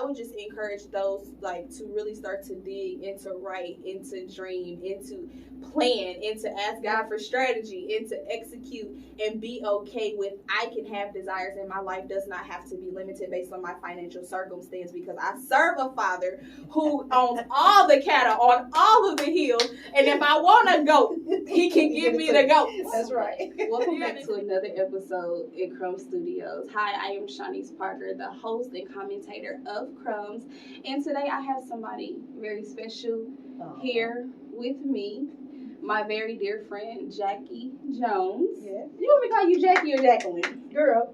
I would just encourage those like to really start to dig into write, into dream, into plan, into ask God for strategy, into execute, and be okay with I can have desires and my life does not have to be limited based on my financial circumstance, because I serve a Father who owns all the cattle on all of the hills, and if I want a goat, he can give me the goat. That's right. Welcome back to another episode in Crumb Studios. Hi, I am Shanice Parker, the host and commentator of Crumbs, and today I have somebody very special here with me, my very dear friend Jackie Jones. Yeah. You want me to call you Jackie or Jacqueline? Girl,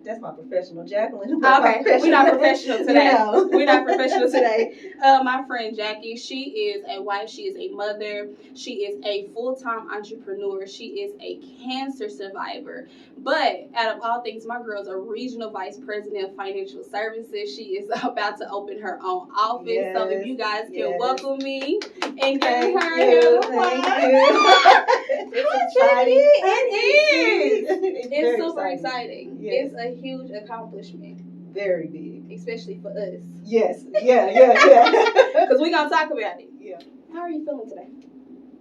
that's my professional. Jacqueline. Okay, we're not professional today. No. We're not professional today. My friend Jackie, she is a wife, she is a mother, she is a full-time entrepreneur, she is a cancer survivor. But out of all things, my girl's a regional vice president of financial services. She is about to open her own office. Yes, so if you guys can yes. welcome me and give Thank her you. a Thank you. It's exciting. It is. It's very super exciting. Yes. It's a huge accomplishment. Very big. Especially for us. Yes. Yeah. Because we're going to talk about it. Yeah. How are you feeling today?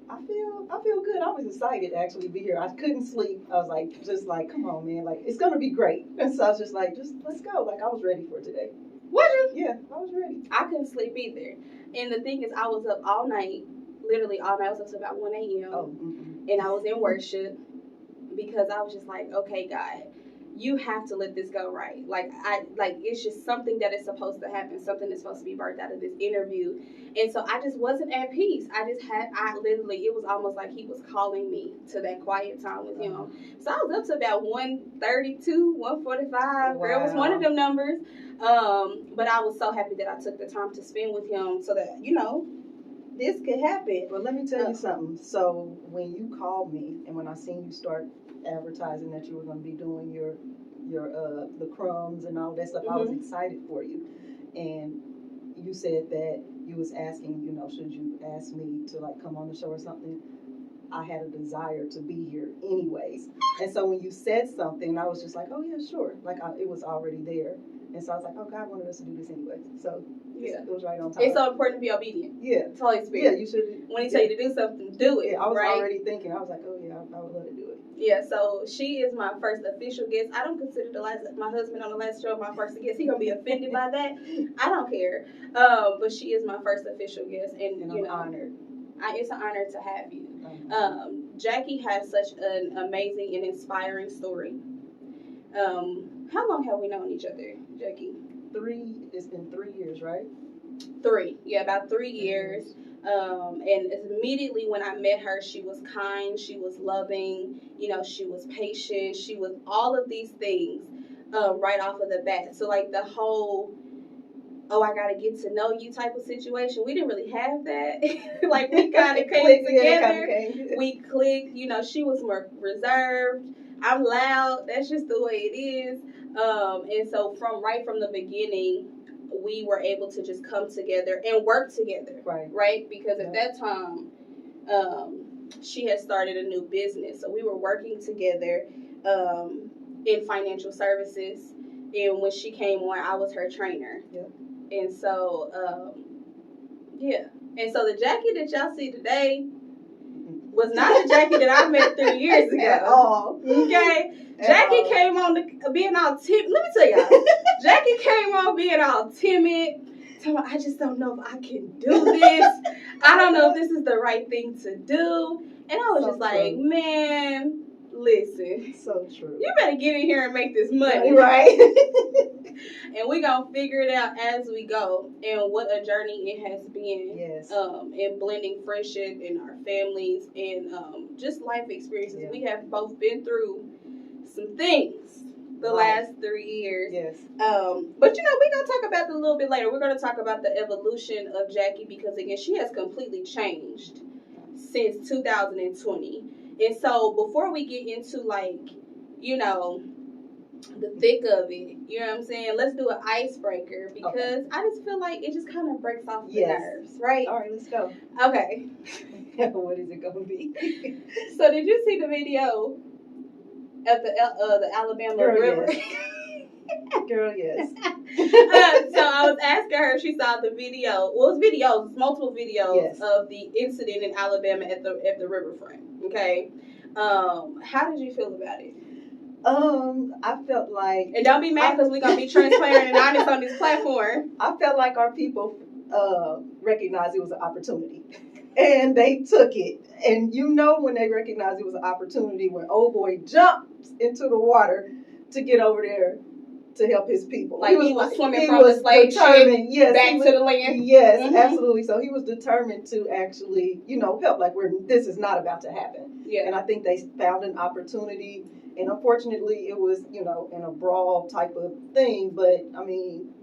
I feel good. I was excited to actually be here. I couldn't sleep. I was like, come on, man. Like, it's going to be great. And so I was just like, let's go. Like, I was ready for today. Was you? Yeah, I was ready. I couldn't sleep either. And the thing is, I was up all night. Literally all night. I was up to about 1 a.m. Oh, And I was in worship because I was just like, okay, God, you have to let this go right. Like it's just something that is supposed to happen, something that's supposed to be birthed out of this interview. And so I just wasn't at peace. It was almost like he was calling me to that quiet time with him. So I was up to about 1:32, 1:45. Wow. Girl, it was one of them numbers. But I was so happy that I took the time to spend with him so that, this could happen. Well, let me tell you something. So when you called me and when I seen you start advertising that you were going to be doing your the crumbs and all that stuff, I was excited for you. And you said that you was asking, should you ask me to like come on the show or something? I had a desire to be here anyways. And so when you said something, I was just like, oh yeah, sure. Like it was already there. And so I was like, oh, God wanted us to do this anyway. So yeah, it was right on time. It's so important to be obedient. Yeah. To Holy Spirit. Yeah, you should. When he tell you to do something, do it. Yeah, I was right? already thinking. I was like, oh yeah, I would love to do it. Yeah, so she is my first official guest. I don't consider my husband on the last show my first guest. He gonna be offended by that. I don't care. But she is my first official guest, and I'm honored. It's an honor to have you. Jackie has such an amazing and inspiring story. How long have we known each other, Jackie? It's been 3 years, right? 3. Yeah, about 3 years. And immediately when I met her, she was kind, she was loving, she was patient, she was all of these things right off of the bat. So like the whole, I gotta get to know you type of situation, we didn't really have that. Like we kind of came together, we clicked, she was more reserved, I'm loud, that's just the way it is. And so right from the beginning, we were able to just come together and work together, right? Because at that time, she had started a new business, so we were working together in financial services. And when she came on, I was her trainer, and so and so the Jackie that y'all see today was not the Jackie that I met 3 years ago. At all. Okay. Jackie came on being all timid. Let me tell y'all. Jackie came on being all timid. Telling me, I just don't know if I can do this. I don't know if this is the right thing to do. And I was just like, man, listen. So true. You better get in here and make this money. Right. And we're going to figure it out as we go. And what a journey it has been. Yes. In blending friendship in our families and just life experiences. We have both been through some things the last 3 years. Yes. But we're going to talk about that a little bit later. We're going to talk about the evolution of Jackie because, again, she has completely changed since 2020. And so before we get into, the thick of it, you know what I'm saying? Let's do an icebreaker because I just feel like it just kind of breaks off the nerves, right? All right, let's go. Okay. What is it going to be? So did you see the video at the Alabama Girl, River? Yes. Girl, yes. So I was asking her she saw the video. Well, it's videos, multiple videos Yes. of the incident in Alabama at the riverfront. Okay, how did you feel about it? I felt like, and don't be mad because we're gonna be transparent and honest on this platform. I felt like our people recognized it was an opportunity, and they took it. And you know when they recognized it was an opportunity, when old boy jumps into the water to get over there to help his people. Like he was swimming from the slave ship yes, back to the land. Yes, absolutely. So he was determined to actually, help. Like this is not about to happen. Yeah. And I think they found an opportunity. And unfortunately, it was, in a brawl type of thing. But I mean,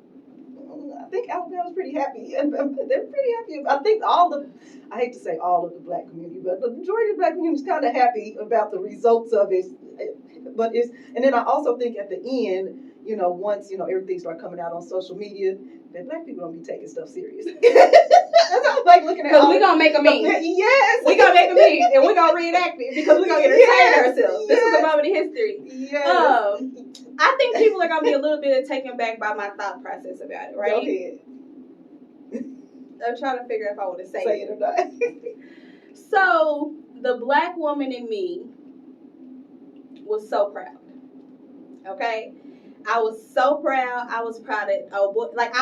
I think Alabama's pretty happy. They're pretty happy. I think I hate to say all of the black community, but the majority of the black community is kind of happy about the results of it. But and then I also think at the end, once, everything started coming out on social media, that black people don't be taking stuff serious. That's how I'm like looking at because we're going to make a meme. Yes. We're going to make a meme and we're going to reenact it because we're going to entertain ourselves. This is a moment in history. Yes. I think people are going to be a little bit taken back by my thought process about it, right? Go ahead. I'm trying to figure out if I want to say it or not. So, the black woman in me was so proud. Okay? I was so proud. I was proud of, I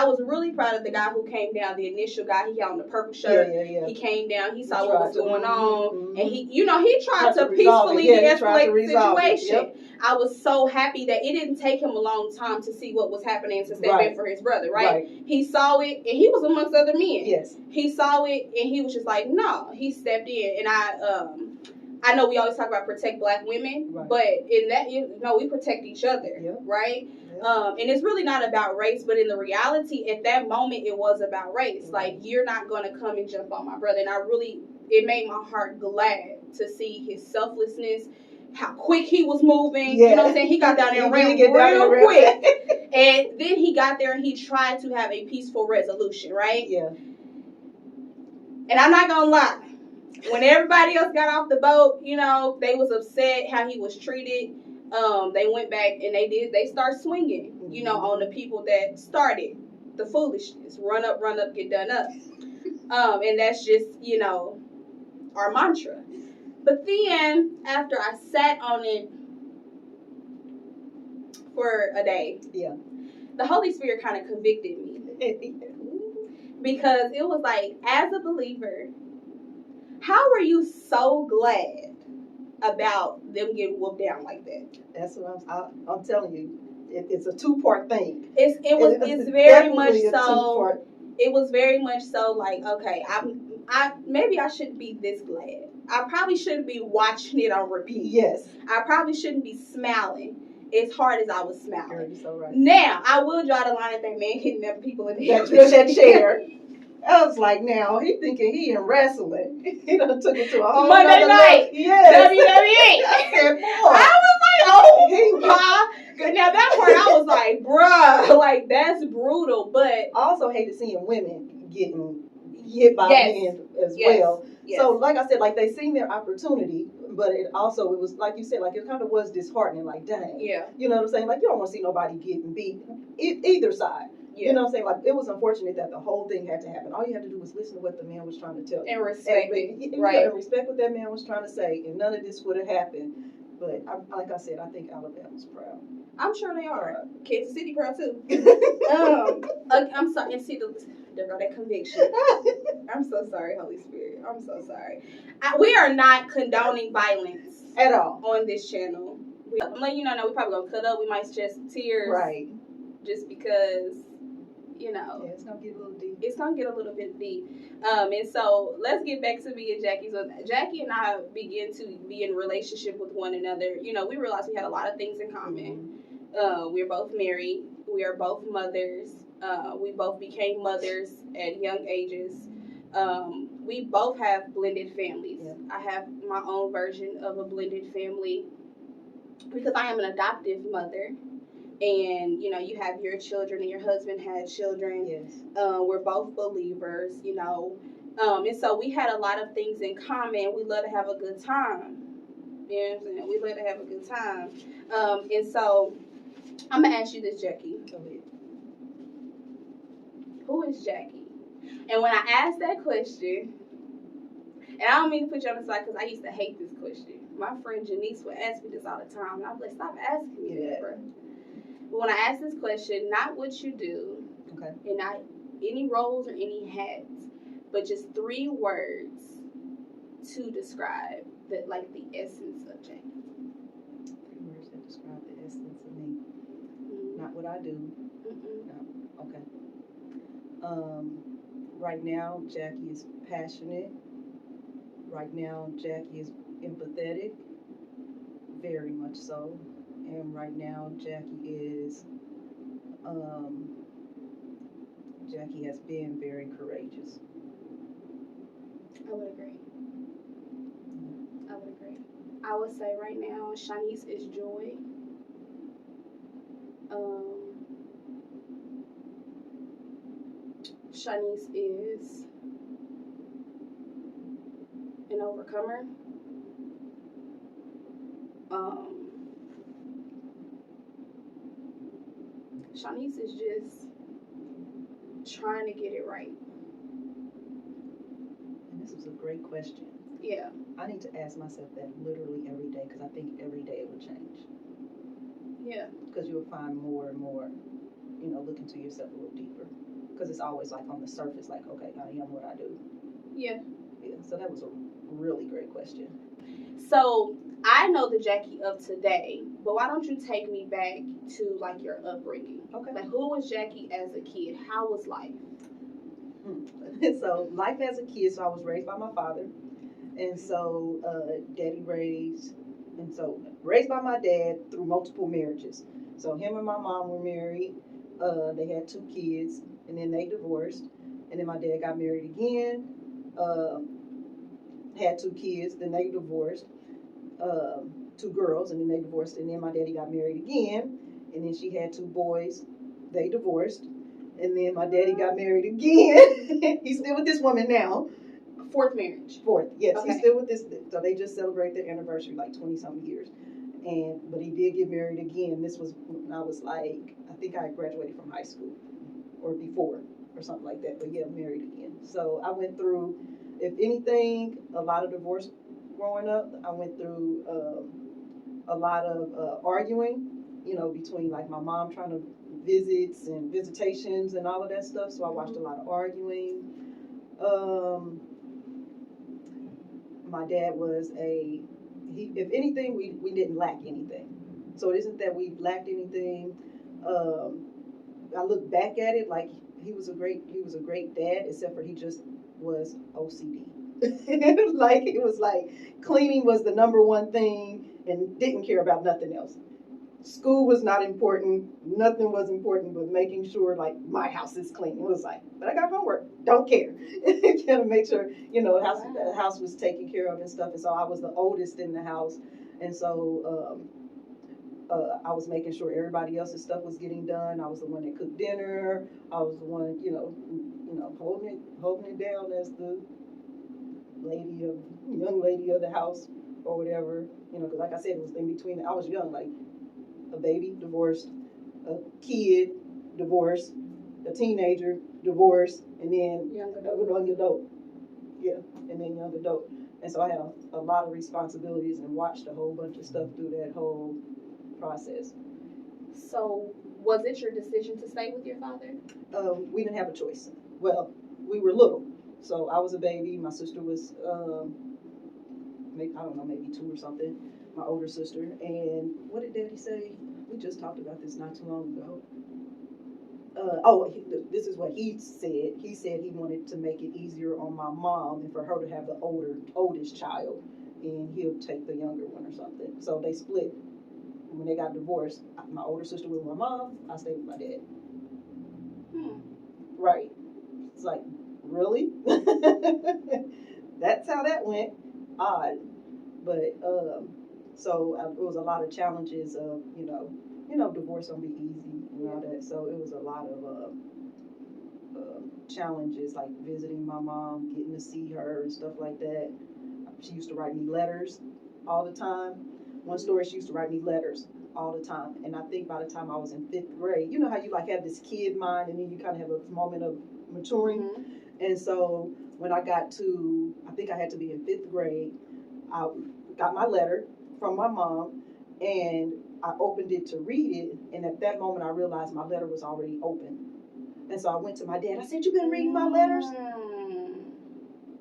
was really proud of the guy who came down, the initial guy. He had on the purple shirt. Yeah. He came down. He saw what was going on. And he tried to peacefully de-escalate the situation. Yep. I was so happy that it didn't take him a long time to see what was happening to step in for his brother, right? He saw it, and he was amongst other men. Yes. He saw it, and he was just like, no. He stepped in, and I know we always talk about protect black women, but in that, we protect each other, right? And it's really not about race, but in the reality, at that moment, it was about race. Like, you're not going to come and jump on my brother. And it made my heart glad to see his selflessness, how quick he was moving. You know what I'm saying? He got down there and ran real quick. And then he got there and he tried to have a peaceful resolution, right? Yeah. And I'm not going to lie. When everybody else got off the boat, they was upset how he was treated. They went back and they start swinging, on the people that started the foolishness. Run up, get done up. And that's just, our mantra. But then, after I sat on it for a day, the Holy Spirit kind of convicted me. Because it was like, as a believer, how are you so glad about them getting whooped down like that? That's what I'm telling you. It's a two-part thing. It's very much so. It was very much so like, okay, maybe I shouldn't be this glad. I probably shouldn't be watching it on repeat. Yes. I probably shouldn't be smiling as hard as I was smiling. You're so right. Now, I will draw the line at that man hitting them people in the head. That chair. I was like, now he thinking he in wrestling. He done took it to a whole Monday night. Yes. WWE. I said, boy. I was like, oh my. Now that part, I was like, bruh, like that's brutal. But I also hated seeing women getting hit by men as well. Yes. So, like I said, like they seen their opportunity, but it was like you said, like it kind of was disheartening. Like, dang, you know what I'm saying? Like you don't want to see nobody getting beat, either side. Yeah. You know what I'm saying? Like, it was unfortunate that the whole thing had to happen. All you had to do was listen to what the man was trying to tell you. And respect it. Right. And respect what that man was trying to say. And none of this would have happened. But, like I said, I think Alabama's proud. I'm sure they are. Kansas City proud, too. I'm sorry. And see, there go that conviction. I'm so sorry, Holy Spirit. I'm so sorry. We are not condoning violence. At all. On this channel. I'm letting you know, we probably going to cut up. We might shed some tears. Right. Just because... Yeah, it's gonna get a little deep. It's gonna get a little bit deep. And so let's get back to me and Jackie. So Jackie and I began to be in relationship with one another. We realized we had a lot of things in common. We're both married. We are both mothers. We both became mothers at young ages. We both have blended families. Yeah. I have my own version of a blended family because I am an adoptive mother. And, you have your children and your husband had children. Yes. We're both believers, and so we had a lot of things in common. We love to have a good time. You know what I'm saying? We love to have a good time. And so I'm going to ask you this, Jackie. Go ahead. Who is Jackie? And when I asked that question, and I don't mean to put you on the spot because I used to hate this question. My friend Janice would ask me this all the time, and I was like, "Stop asking me that, bro." But when I asked this question, not what you do, Okay. and not any roles or any hats, but just 3 words to describe the essence of Jackie. 3 words that describe the essence of me. Not what I do. No. Okay. Right now, Jackie is passionate. Right now, Jackie is empathetic, very much so. And right now, Jackie has been very courageous. I would agree. I would agree. I would say right now, Shanice is joy. Um, Shanice is an overcomer. Um, Shanice is just trying to get it right. And this was a great question. Yeah. I need to ask myself that literally every day because I think every day it will change. Yeah. Because you'll find more and more, look into yourself a little deeper. Because it's always like on the surface, like, okay, I am what I do. Yeah. Yeah. So that was a really great question. So I know the Jackie of today, but why don't you take me back to like your upbringing? Okay. Like, who was Jackie as a kid? How was life? So life as a kid, so I was raised by my father. And so daddy raised by my dad through multiple marriages. So him and my mom were married. They had 2 kids, and then they divorced. And then my dad got married again, had 2 kids, then they divorced. 2 girls, and then they divorced. And then my daddy got married again, and then she had 2 boys. They divorced. And then my daddy got married again. He's still with this woman now. 4th marriage. 4th, yes. Okay. He's still with this. So they just celebrated their anniversary like 20-something years. But he did get married again. This was when I was like, I think I graduated from high school or before or something like that. But yeah, married again. So I went through, if anything, a lot of divorce growing up. I went through a lot of arguing, between like my mom trying to visits and visitations and all of that stuff. So I watched a lot of arguing. My dad was if anything, we didn't lack anything. So it isn't that we lacked anything. I look back at it like he was a great dad, except for he just was OCD. Like it was like cleaning was the number one thing and didn't care about nothing else. School was not important. Nothing was important but making sure like my house is clean. It was like, but I got homework. Don't care. Gotta make sure, the house was taken care of and stuff. And so I was the oldest in the house. And so I was making sure everybody else's stuff was getting done. I was the one that cooked dinner. I was the one, holding it down as the young lady of the house or whatever. Because like I said, it was in between. I was young, like a baby, divorced, a kid, divorced, a teenager, divorced, and then young adult. Yeah, and then young adult. And so I had a lot of responsibilities and watched a whole bunch of stuff through that whole process. So was it your decision to stay with your father? We didn't have a choice. Well, we were little. So I was a baby. My sister was, maybe 2 or something. My older sister. And what did Daddy say? We just talked about this not too long ago. This is what he said. He said he wanted to make it easier on my mom and for her to have the oldest child, and he'll take the younger one or something. So they split. When they got divorced, my older sister was with my mom. I stayed with my dad. Right. It's like, really? That's how that went. Odd. But so it was a lot of challenges of divorce don't be easy and all that. So it was a lot of challenges like visiting my mom, getting to see her and stuff like that. She used to write me letters all the time. One story, she used to write me letters all the time. And I think by the time I was in 5th grade, you know how you like have this kid mind and then you kind of have a moment of maturing. Mhm. And so when I got to, I think I had to be in 5th grade, I got my letter from my mom, and I opened it to read it. And at that moment, I realized my letter was already open. And so I went to my dad. I said, "You been reading my letters?"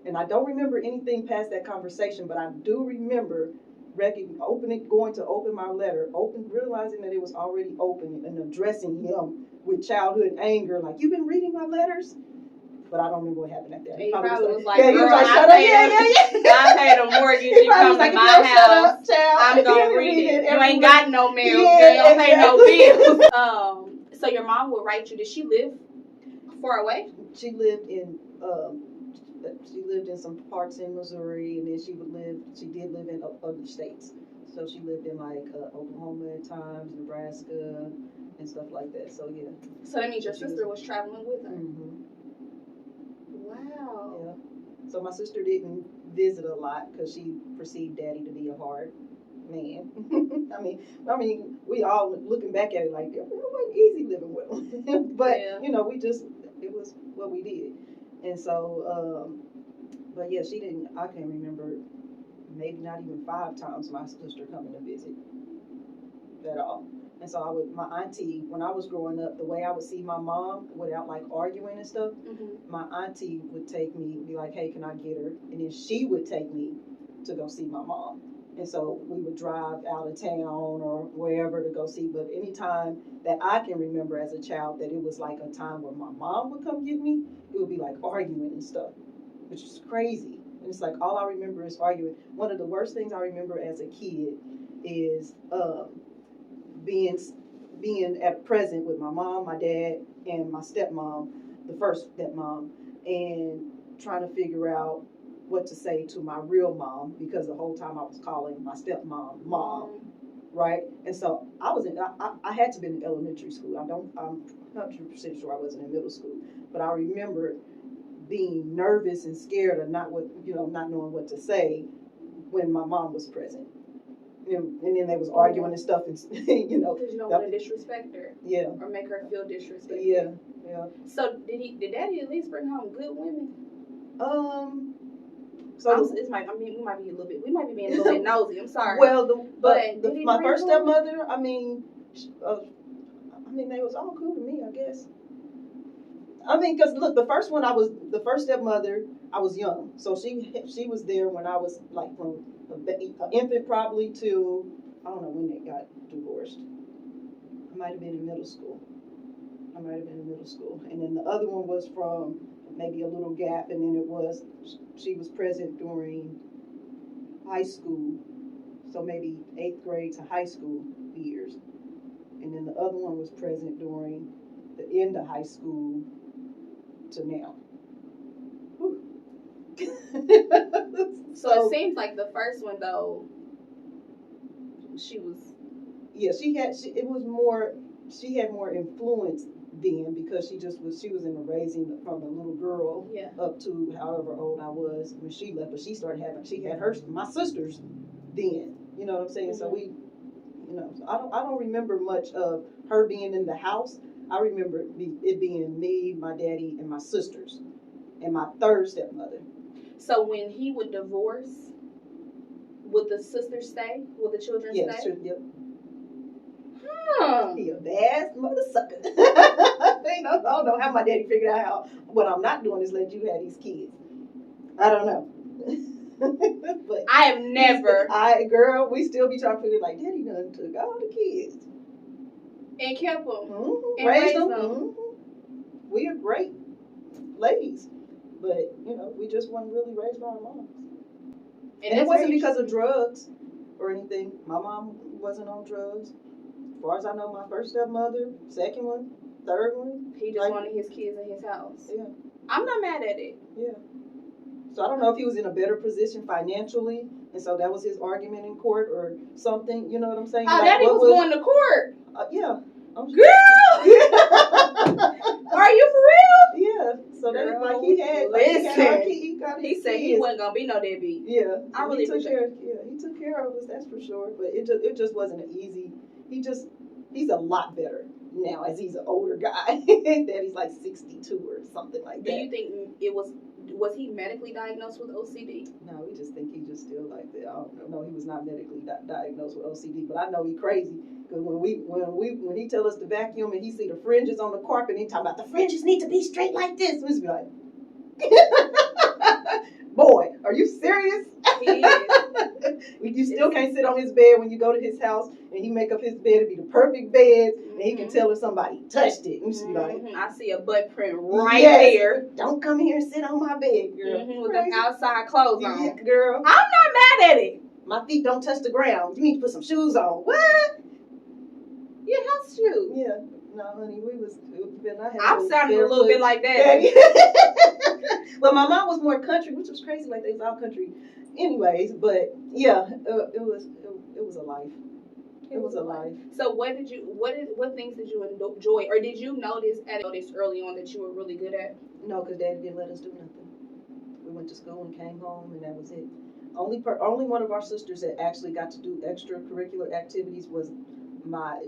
And I don't remember anything past that conversation, but I do remember going to open my letter, realizing that it was already open, and addressing him with childhood anger, like, "You been reading my letters?" But I don't remember what happened after that. He probably was like, yeah, he was "Girl, like, shut up." I paid a mortgage. You come to my house. I'm gonna read it. You ain't got no mail. You don't pay no bills. So your mom would write you. Did she live far away? She lived in some parts in Missouri, and then she did live in other states. So she lived in like Oklahoma at times, Nebraska, and stuff like that. So yeah. So that means your sister was traveling with her. Mm-hmm. Wow. Yeah. So my sister didn't visit a lot because she perceived Daddy to be a hard man. I mean, we all looking back at it like it wasn't easy living with him, but yeah. it was what we did, and so, but yeah, she didn't. I can't remember, maybe not even 5 times my sister coming to visit at all. And so my auntie, when I was growing up, the way I would see my mom without like arguing and stuff, my auntie would take me, be like, "Hey, can I get her?" And then she would take me to go see my mom. And so we would drive out of town or wherever to go see. But anytime that I can remember as a child that it was like a time where my mom would come get me, it would be like arguing and stuff, which is crazy. And it's like all I remember is arguing. One of the worst things I remember as a kid is being at present with my mom, my dad, and my stepmom, the first stepmom, and trying to figure out what to say to my real mom, because the whole time I was calling my stepmom mom, right? And so I had to be in elementary school. I'm 100% sure I wasn't in middle school, but I remember being nervous and scared of not knowing what to say when my mom was present. And then they was arguing and stuff, and because you don't want to disrespect her, or make her feel disrespected. Yeah. So did Daddy at least bring home good women? So we might be being a little bit nosy. I'm sorry. Well, my first stepmother, I mean, they was all cool to me, I guess. I mean, because look, the first stepmother, I was young, so she was there when I was like from an infant probably to, I don't know when they got divorced. I might have been in middle school. And then the other one was from maybe a little gap, and then she was present during high school, so maybe 8th grade to high school years. And then the other one was present during the end of high school to now. So it seems like the first one though, she was. Yeah, she had more influence then, because she was in the raising from a little girl up to however old I was when she left. But she had my sisters then. You know what I'm saying? Mm-hmm. So I don't remember much of her being in the house. I remember it being me, my daddy, and my sisters, and my third stepmother. So when he would divorce, would the sisters stay? Would the children stay? Yes, yep. He a bad mother sucker. I don't know how my daddy figured out how what I'm not doing is let you have these kids. I don't know. But I have never. Girl, we still be trying to figure like, Daddy done took all the kids and kept them and raised them. Mm-hmm. We are great ladies, but we just weren't really raised by our moms. And it wasn't because of drugs or anything. My mom wasn't on drugs. As far as I know, my first stepmother, second one, third one. He just wanted his kids in his house. Yeah. I'm not mad at it. Yeah. So I don't know if he was in a better position financially, and so that was his argument in court or something. You know what I'm saying? Oh, Daddy was going to court. Yeah. Girl! Are you for real? Yeah. So that's like he had. He said he wasn't gonna be no deadbeat. Yeah. I really took care. Yeah, he took care of us. That's for sure. But it just wasn't an easy. He's a lot better now as he's an older guy. Daddy's like 62 or something like that. Do you think was he medically diagnosed with OCD? No, we just think he just still like that. I don't know. No, he was not medically diagnosed with OCD, but I know he crazy. Because when he tell us to vacuum and he see the fringes on the carpet, and he talking about the fringes need to be straight like this, we just be like, boy, are you serious? He is. You still can't sit on his bed when you go to his house and he make up his bed to be the perfect bed, and he can tell if somebody touched it. Just be like, I see a butt print right there. Don't come here and sit on my bed, girl. With them outside clothes on. Yeah, girl. I'm not mad at it. My feet don't touch the ground. You need to put some shoes on. What? Yeah, house shoes. Yeah. No, honey, I'm sounding a little bit like that. Well, my mom was more country, which was crazy. Like, they was all country, anyways. But yeah, it was a life. It was a life. So, what things did you enjoy, or did you notice early on that you were really good at? No, because Daddy didn't let us do nothing. We went to school and came home, and that was it. Only one of our sisters that actually got to do extracurricular activities was my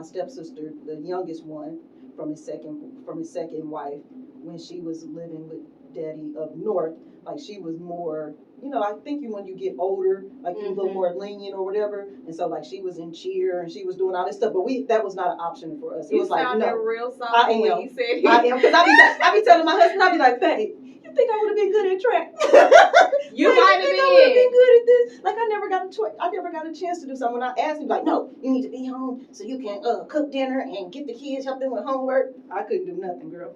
stepsister, the youngest one from his second wife, when she was living with Daddy up north. Like, she was more, I think when you get older, like, you're a little more lenient or whatever. And so, like, she was in cheer and she was doing all this stuff, but that was not an option for us. It was like, no, real soft I am. When you said I am, because I be telling my husband, I be like, babe, you think I would have been good at track? You might have been. I would have been good at this. Like, I never got a chance to do something. When I asked him, like, no, you need to be home so you can cook dinner and get the kids, help them with homework. I couldn't do nothing, girl.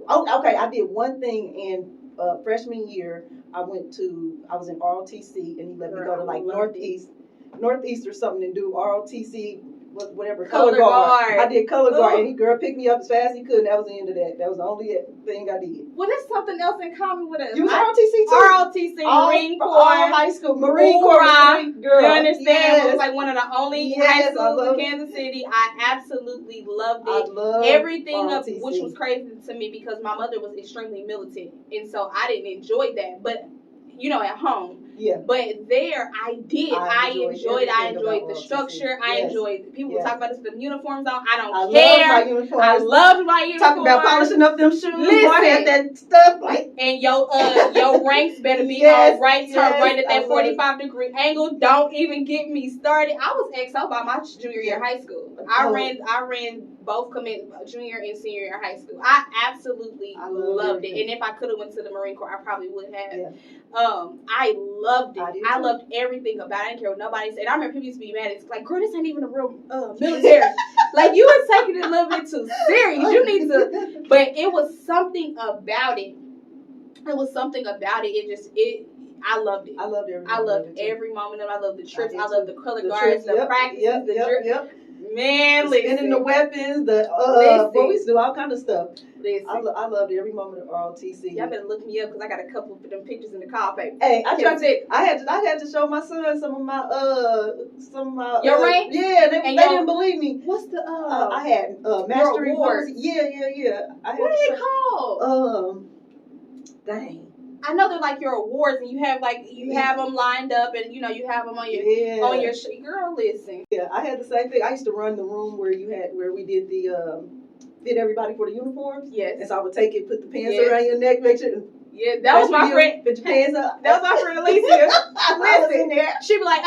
Oh, okay, I did one thing in freshman year. I was in ROTC, and he let me go to like Northeast or something and do ROTC, whatever, color guard. I did color guard, and girl picked me up as fast as he could, and that was the end of that. That was the only thing I did. Well, there's something else in common with us. You was ROTC too? ROTC, Marine Corps. All high school. Marine Corps. Girl. You understand? Yes. It was like one of the only high schools in Kansas City. I absolutely loved it. I love everything up, which was crazy to me because my mother was extremely militant, and so I didn't enjoy that. But at home. Yeah. But there, I did. I enjoyed the structure. Yes. I enjoyed. People talk about this with the uniforms on. I don't care. I loved my uniforms. Talking about polishing up them shoes. Listen, I had that stuff like. And your ranks better be on right. Turn right at that 45-degree angle. Don't even get me started. I was XO by my junior year of high school. I ran both junior and senior year of high school. I absolutely loved it. And if I could have went to the Marine Corps, I probably would have. Yeah. I loved it. I loved everything about it. I didn't care what nobody said. I remember people used to be mad. It's like, girl, this ain't even a real military. Like, you were taking it a little bit too serious. You need to. But it was something about it. It was something about it. I loved it. I loved every moment. I loved every moment of it. I loved the trips. I loved the color guards, the practices, the drill. Man, listen. And the weapons, what we used to do, all kind of stuff. Listen. I loved every moment of ROTC. Y'all better look me up because I got a couple of them pictures in the call paper. Hey, I had to show my son some of my your rank? Yeah, they didn't believe me. What's the I had mastery awards. Yeah. What are they called? Dang. I know they're like your awards, and you have them lined up, and you have them on your girl. Listen. Yeah, I had the same thing. I used to run the room where we did the fit everybody for the uniforms. Yes. And so I would take it, put the pants around your neck, make sure. Yeah, that was my friend. Put your pants up. That was my friend Alicia. Listen, she be like,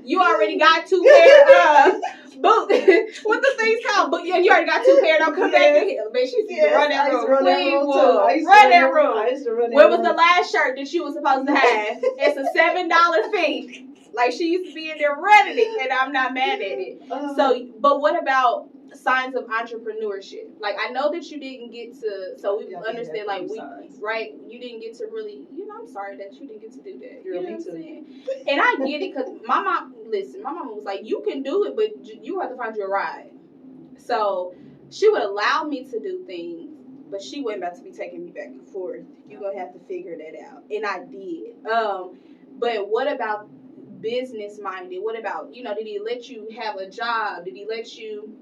you already got 2 pair of boots. What the thing's called? But yeah, you already got 2 pair. Don't come back in here. Man, she used to run that room. Run that room. I used to run that room. Where was the last shirt that you was supposed to have? It's a $7 fee. Like, she used to be in there running it, and I'm not mad at it. So, but what about signs of entrepreneurship? Like, I know that you didn't get to, so we understand, like, you didn't get to really, I'm sorry that you didn't get to do that. You know what I'm saying? And I get it, because my mom was like, you can do it, but you have to find your ride. So she would allow me to do things, but she wasn't about to be taking me back and forth. You're going to have to figure that out. And I did. But what about business minded? What about, did he let you have a job? Did he let you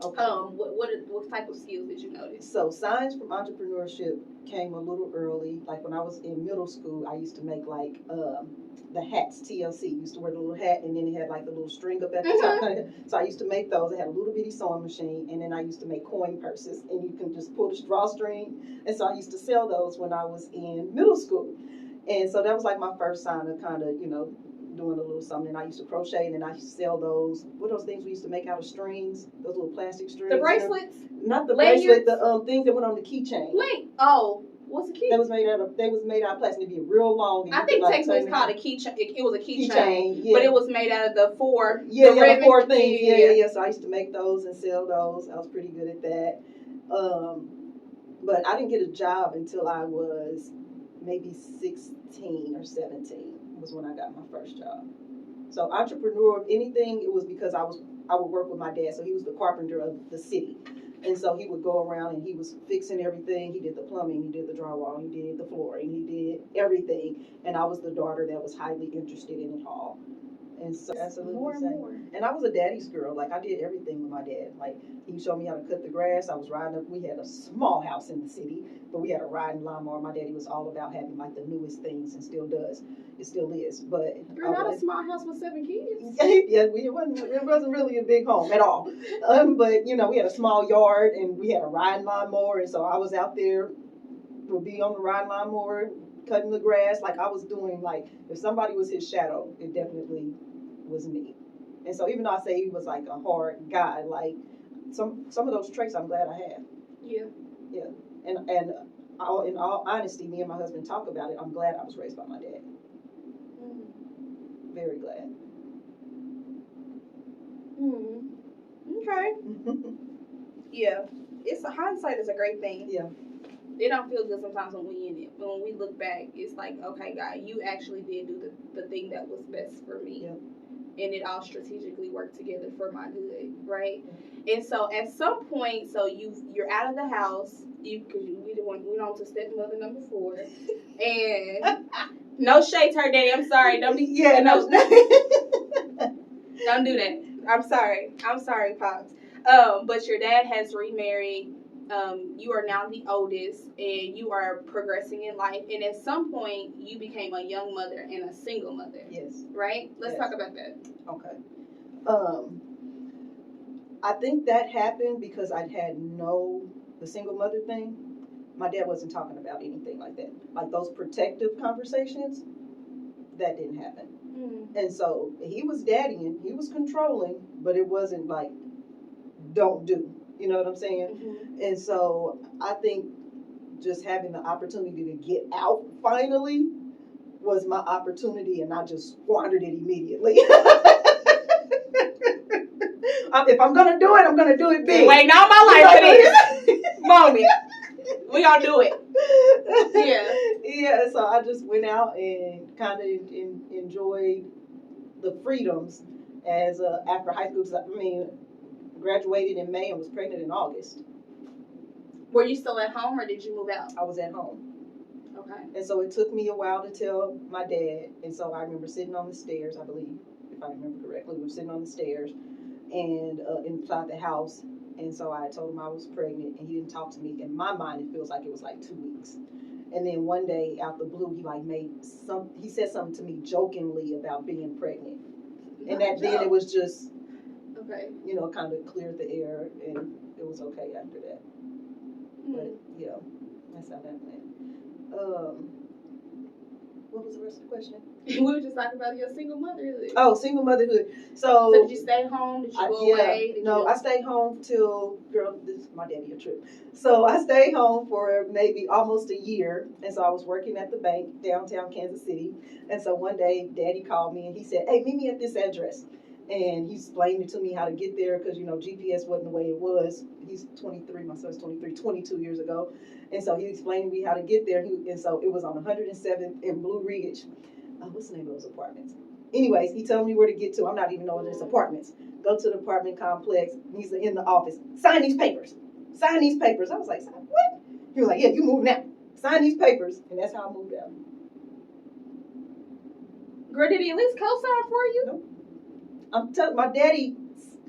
Okay. What type of skills did you notice? So signs from entrepreneurship came a little early. Like when I was in middle school, I used to make like the hats, TLC. Used to wear the little hat, and then it had like the little string up at the top. So I used to make those. I had a little bitty sewing machine, and then I used to make coin purses, and you can just pull the drawstring. And so I used to sell those when I was in middle school. And so that was like my first sign of kind of, doing a little something. And I used to crochet, and then I used to sell those. What are those things we used to make out of strings? Those little plastic strings. The bracelets? Not the bracelet, the things that went on the keychain. What's a key? They was made out of plastic. It'd be real long. I think technically it's called a keychain. It was a keychain, yeah. But it was made out of the four. The four things. Yeah. So I used to make those and sell those. I was pretty good at that. But I didn't get a job until I was maybe 16 or 17 was when I got my first job. So entrepreneur, anything, it was because I would work with my dad. So he was the carpenter of the city. And so he would go around and he was fixing everything. He did the plumbing, he did the drywall, he did the flooring, he did everything. And I was the daughter that was highly interested in it all. And so absolutely more and more. And I was a daddy's girl. Like I did everything with my dad. Like he showed me how to cut the grass. I was riding up. We had a small house in the city, but we had a riding lawnmower. My daddy was all about having like the newest things and still does. It still is. But you're not a small house with 7 kids. Yeah, it wasn't really a big home at all. But we had a small yard and we had a riding lawnmower, and so I was out there, would be on the riding lawnmower, cutting the grass. Like I was doing, like if somebody was his shadow, it definitely was me. And so even though I say he was like a hard guy, like some of those traits I'm glad I have. Yeah. And in all honesty, me and my husband talk about it. I'm glad I was raised by my dad. Very glad. Okay. Yeah. Hindsight is a great thing. Yeah. It don't feel good sometimes when we in it. But when we look back, it's like, okay, God, you actually did do the thing that was best for me. Yeah. And it all strategically worked together for my good, right? Yeah. And so at some point, so you're out of the house, because we don't want to stepmother number 4, and no shade to her daddy. I'm sorry. Don't be don't do that. I'm sorry, Pops. But your dad has remarried. You are now the oldest, and you are progressing in life. And at some point, you became a young mother and a single mother. Yes. Right? Let's talk about that. Okay. I think that happened because I'd had the single mother thing. My dad wasn't talking about anything like that. Like those protective conversations, that didn't happen. Mm-hmm. And so he was daddying, he was controlling, but it wasn't like, don't do. You know what I'm saying? Mm-hmm. And so I think just having the opportunity to get out finally was my opportunity, and I just squandered it immediately. If I'm going to do it, I'm going to do it big. Wait, now my life for this moment. We gonna do it. Yeah, so I just went out and kind of enjoyed the freedoms as after high school. Graduated in May and was pregnant in August. Were you still at home or did you move out? I was at home. Okay. And so it took me a while to tell my dad. And so I remember sitting on the stairs, I believe, if I remember correctly, we were sitting on the stairs and inside the house. And so I told him I was pregnant, and he didn't talk to me. In my mind, it feels like it was like 2 weeks. And then one day, out the blue, he said something to me jokingly about being pregnant. And then it was just, okay, kind of cleared the air, and it was okay after that. But yeah, that's how that went. What was the rest of the question? We were just talking about your single motherhood. Oh, single motherhood. So did you stay home? Did you go away? I stayed home till, this is my daddy a trip. So I stayed home for maybe almost a year. And so I was working at the bank downtown Kansas City. And so one day, Daddy called me and he said, hey, meet me at this address. And he explained it to me how to get there because, GPS wasn't the way it was. He's 23, my son's 23, 22 years ago. And so he explained to me how to get there. And so it was on 107th in Blue Ridge. What's the name of those apartments? Anyways, he told me where to get to. I'm not even knowing there's apartments. Go to the apartment complex. He's in the office. Sign these papers. Sign these papers. I was like, what? He was like, yeah, you move now. Sign these papers. And that's how I moved out. Girl, did he at least co-sign for you? Nope. I'm telling my daddy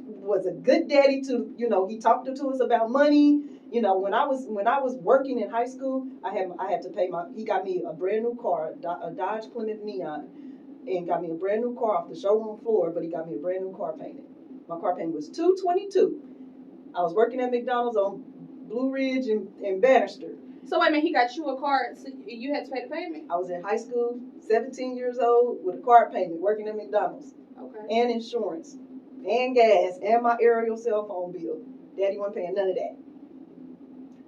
was a good daddy to, he talked to us about money. When I was working in high school, I had to pay he got me a brand new car, a Dodge Plymouth Neon, and got me a brand new car off the showroom floor, but he got me a brand new car painted. My car payment was $222. I was working at McDonald's on Blue Ridge and Bannister. So wait a minute, he got you a card, so you had to pay the payment? I was in high school, 17 years old, with a car payment, working at McDonald's. Okay. And insurance, and gas, and my aerial cell phone bill. Daddy wasn't paying none of that.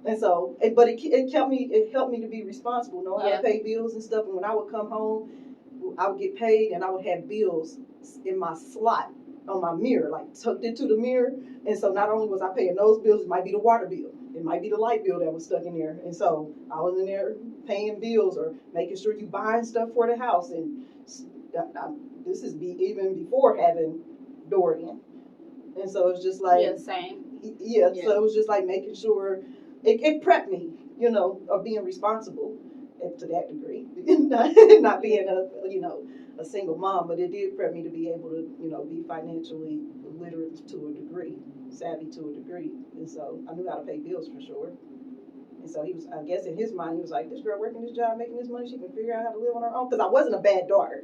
And so, but it helped me to be responsible, know how to pay bills and stuff. And when I would come home, I would get paid, and I would have bills in my slot on my mirror, like tucked into the mirror. And so not only was I paying those bills, it might be the water bill, it might be the light bill that was stuck in there. And so I was in there paying bills or making sure you buying stuff for the house. And this is even before having Dorian. And so it's just like, same. Yeah, so it was just like making sure it prepped me, of being responsible to that degree. Not being a single mom, but it did prep me to be able to, be financially literate to a degree, savvy to a degree. And so I knew how to pay bills for sure. And so he was, I guess in his mind, he was like, this girl working this job, making this money, she can figure out how to live on her own. Because I wasn't a bad daughter.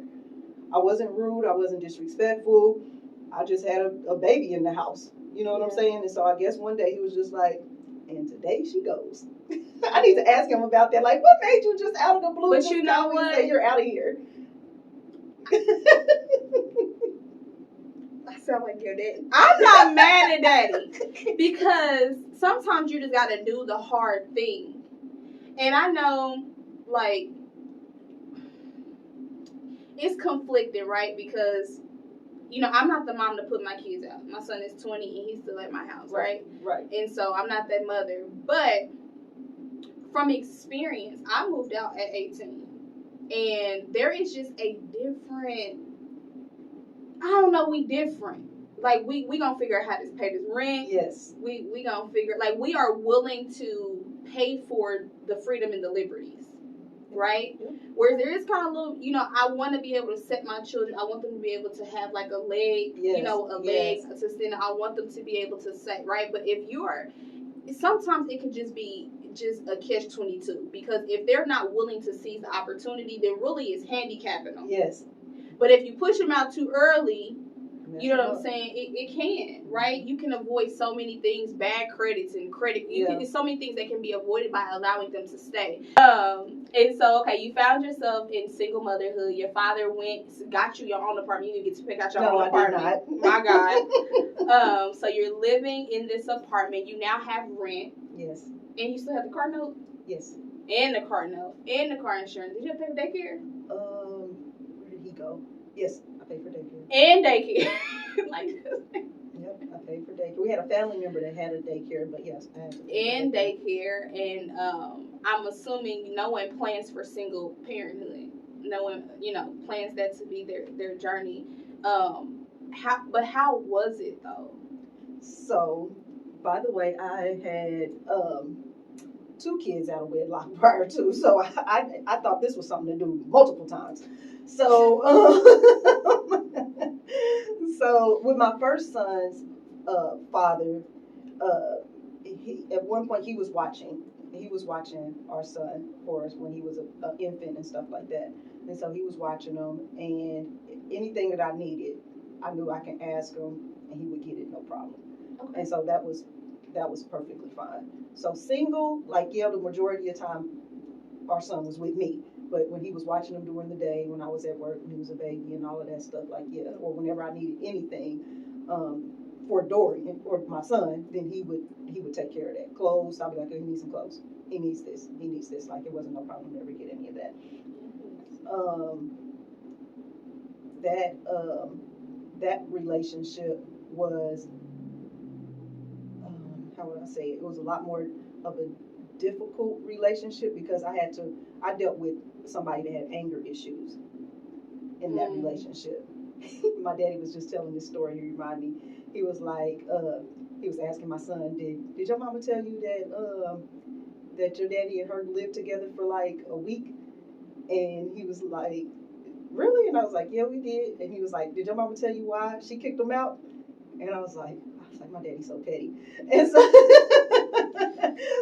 I wasn't rude. I wasn't disrespectful. I just had a baby in the house. You know what I'm saying? And so I guess one day he was just like, and today she goes. I need to ask him about that. Like, what made you just out of the blue? But you know what? Say you're out of here. I sound like your daddy. I'm not mad at daddy because sometimes you just gotta do the hard thing. And I know, like, it's conflicted, right? Because I'm not the mom to put my kids out. My son is 20 and he's still at my house, right? Right. And so I'm not that mother. But from experience, I moved out at 18. And there is just a different, I don't know, we different. Like, we gonna figure out how to pay this rent. Yes. We gonna figure, like, we are willing to pay for the freedom and the liberties. Right? Yeah. Where there is kind of a little, I want to be able to set my children. I want them to be able to have like a leg, leg to stand. I want them to be able to say, right? But sometimes it can just be just a catch-22 because if they're not willing to seize the opportunity, there really is handicapping them. Yes. But if you push them out too early, you know what I'm saying? It can, right? You can avoid so many things, bad credits and credit. There's so many things that can be avoided by allowing them to stay. And so, okay, you found yourself in single motherhood. Your father got you your own apartment. You get to pick out your own apartment. I did not. My God. So you're living in this apartment. You now have rent. Yes. And you still have the car note? Yes. And the car note. And the car insurance. Did you have to pay for daycare? Where did he go? Yes, I paid for daycare. And daycare. Like this. Yep, I paid for daycare. We had a family member that had a daycare, but yes, I had to pay and daycare. And I'm assuming no one plans for single parenthood. No one, plans that to be their journey. How was it though? So, by the way, I had 2 kids out of wedlock prior to, so I thought this was something to do multiple times. So, so with my first son's father, at one point he was watching our son for us when he was an infant and stuff like that. And so he was watching him, and anything that I needed, I knew I can ask him, and he would get it no problem. Okay. And so that was perfectly fine. So single, the majority of the time, our son was with me. But when he was watching him during the day, when I was at work, when he was a baby and all of that stuff, or whenever I needed anything for Dorian or my son, then he would take care of that. Clothes, I'll be like, oh, he needs some clothes. He needs this. Like, it wasn't no problem to ever get any of that. That relationship was, how would I say it? It was a lot more of a difficult relationship because I dealt with somebody that had anger issues in that relationship. My daddy was just telling this story. He reminded me. He was like, he was asking my son, did your mama tell you that your daddy and her lived together for like a week? And he was like, really? And I was like, yeah, we did. And he was like, did your mama tell you why she kicked him out? And I was like, my daddy's so petty. And so,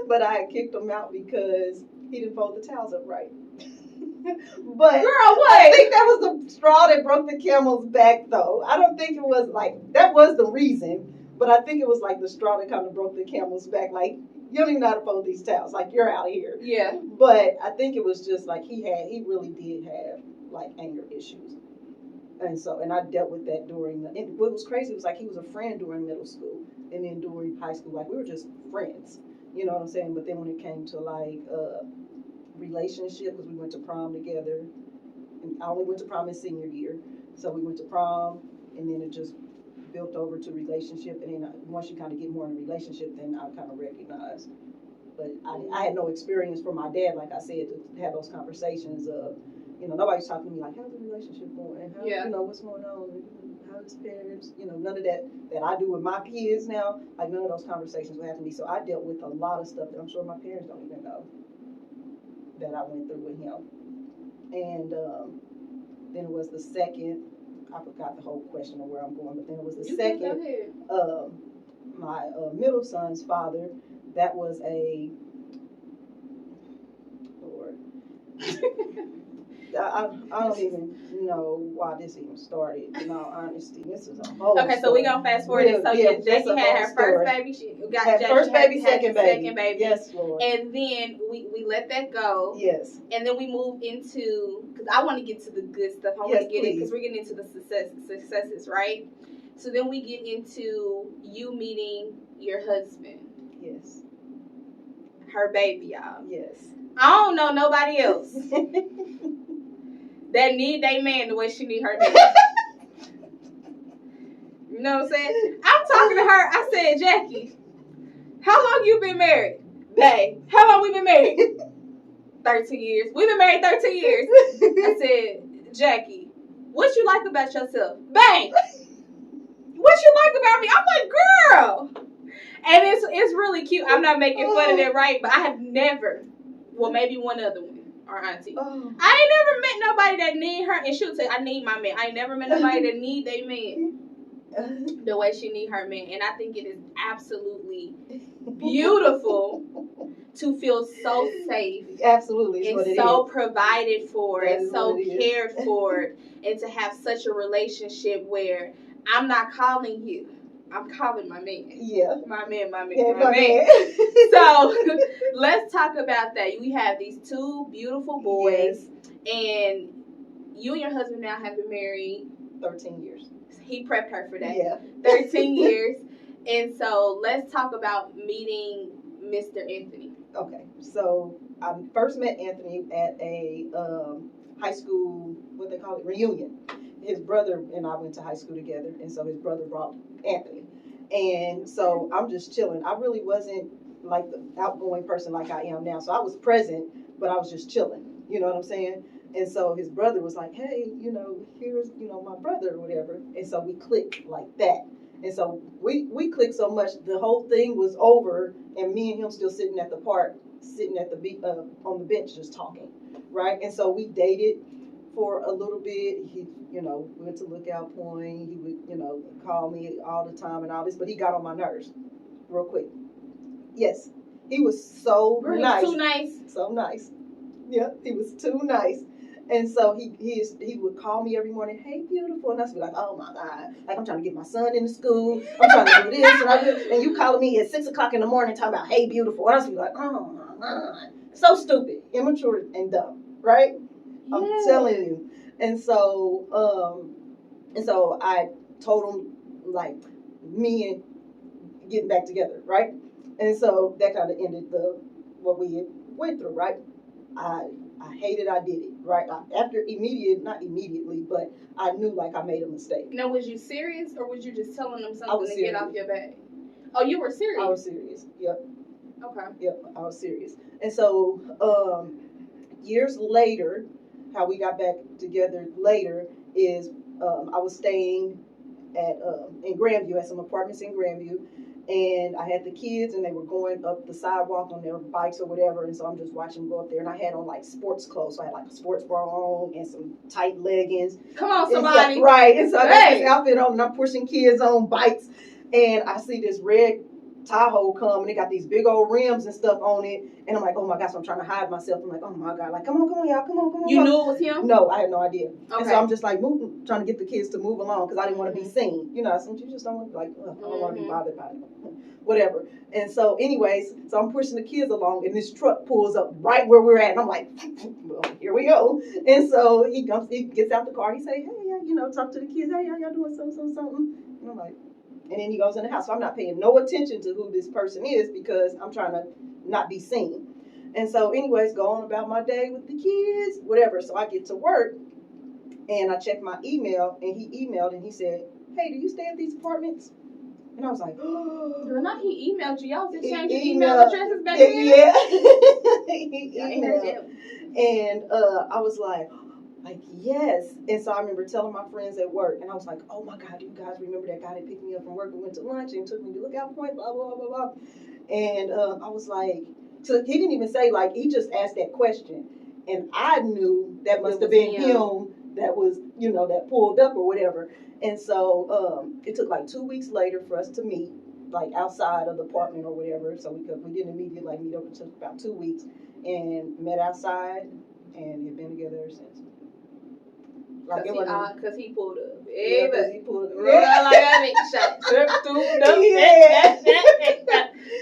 but I kicked him out because he didn't fold the towels up right. But girl, what? I think that was the straw that broke the camel's back, though. I don't think it was like, that was the reason, but I think it was like the straw that kind of broke the camel's back. Like, you don't even know how to fold these towels. Like, you're out of here. Yeah. But I think it was just like he really did have like anger issues. And so, and I dealt with that during and what was crazy was like he was a friend during middle school, and then during high school, like we were just friends, you know what I'm saying? But then when it came to like relationship, because we went to prom together, and I only went to prom in senior year, so we went to prom, and then it just built over to relationship, and then once you kind of get more in a relationship, then I kind of recognize. But I had no experience from my dad, like I said, to have those conversations of, you know, nobody's talking to me like, how's the relationship going? And how, you know, what's going on? How's parents? You know, none of that I do with my kids now. Like, none of those conversations would happen to me. So I dealt with a lot of stuff that I'm sure my parents don't even know that I went through with him. And then it was the second, I forgot the whole question of where I'm going, but then it was the second, my middle son's father, that was a, Lord. I don't even know why this even started, in all honesty. This is a whole Okay, story. so we're going to fast forward it. So Jackie had her first baby. She got had Jackie first baby, had second baby. Yes, Lord. And then we let that go. Yes. And then we moved into, because I want to get to the good stuff. I want to get in, because we're getting into the successes, right? So then we get into you meeting your husband. Yes. Her baby, y'all. Yes. I don't know nobody else that need their man the way she need her man. You know what I'm saying? I'm talking to her. I said, Jackie, how long you been married? Babe, how long we been married? 13 years. We've been married 13 years. I said, Jackie, what you like about yourself? Bang! What you like about me? I'm like, girl. And it's really cute. I'm not making fun of it, right? But I have never, well, maybe one other one, our auntie. I ain't never met nobody that need her, and she'll say, I need my man. I ain't never met nobody that need their man the way she need her man. And I think it is absolutely beautiful to feel so safe. Absolutely. And so provided for, and so cared for, and to have such a relationship where I'm not calling you. I'm calling my man. Yeah. My man. So let's talk about that. We have these two beautiful boys, and you and your husband now have been married 13 years. He prepped her for that. Yeah. 13 years. And so let's talk about meeting Mr. Anthony. Okay. So I first met Anthony at a high school, what they call it, reunion. His brother and I went to high school together, and so his brother brought Anthony. And so I'm just chilling. I really wasn't like the outgoing person like I am now. So I was present, but I was just chilling. You know what I'm saying? And so his brother was like, hey, you know, here's, you know, my brother or whatever. And so we clicked like that. And so we clicked so much, the whole thing was over, and me and him still sitting at the park, sitting at the on the bench just talking, right? And so we dated for a little bit. He, you know, went to Lookout Point. He would, you know, call me all the time and all this, but he got on my nerves real quick. Yes, he was so nice. Too nice. So nice. Yeah, he was too nice. And so he would call me every morning, hey, beautiful. And I would be like, oh, my God. Like, I'm trying to get my son into school. I'm trying to do this. And you calling me at 6 o'clock in the morning talking about, hey, beautiful. And I would be like, oh, my God. So stupid, immature, and dumb, right? Yeah. I'm telling you. And so I told him, like, me and getting back together, right? And so that kind of ended what we went through, right? I hated I did it, right? Not immediately, but I knew like I made a mistake. Now, was you serious, or was you just telling them something to get off your back? Oh, you were serious? I was serious, yep. Okay. Yep, I was serious. And so years later, how we got back together later is I was staying in Grandview, at some apartments in Grandview, And I had the kids, and they were going up the sidewalk on their bikes or whatever. And so I'm just watching them go up there. And I had on like sports clothes. So I had like a sports bra on and some tight leggings. Come on, somebody. So, right. And so I got Hey. this outfit on, and I'm pushing kids on bikes. And I see this red Tahoe come, and they got these big old rims and stuff on it. And I'm like, oh my gosh, I'm trying to hide myself. I'm like, oh my God, like, come on, y'all, come on. You knew it was him? No, I had no idea. Okay. And so I'm just like moving, trying to get the kids to move along because I didn't want to be seen. You know, sometimes you just don't want, like, I don't want to be bothered by it. Whatever. And so, anyways, so I'm pushing the kids along, and this truck pulls up right where we're at, and I'm like, well, here we go. And so he gets out the car. He say, hey, talk to the kids. Hey, y'all doing something. And I'm like, and then he goes in the house. So I'm not paying no attention to who this person is because I'm trying to not be seen. And so, anyways, go on about my day with the kids, whatever. So I get to work, and I check my email, and he emailed, and he said, hey, do you stay at these apartments? And I was like, oh. Girl, not he emailed you. Y'all just changed your email addresses back then? Yeah. He emailed. And I was like, yes. And so I remember telling my friends at work, and I was like, oh my God, do you guys remember that guy that picked me up from work and went to lunch and took me to Lookout Point, blah, blah, blah, blah. And I was like, so he didn't even say, like, he just asked that question. And I knew that must have been him that was, that pulled up or whatever. And so it took like 2 weeks later for us to meet, like outside of the apartment or whatever. So we didn't immediately like meet up. It took about 2 weeks and met outside and have been together ever since. Like because he pulled up. Yeah, because he pulled up. Yeah, like I mean, shot through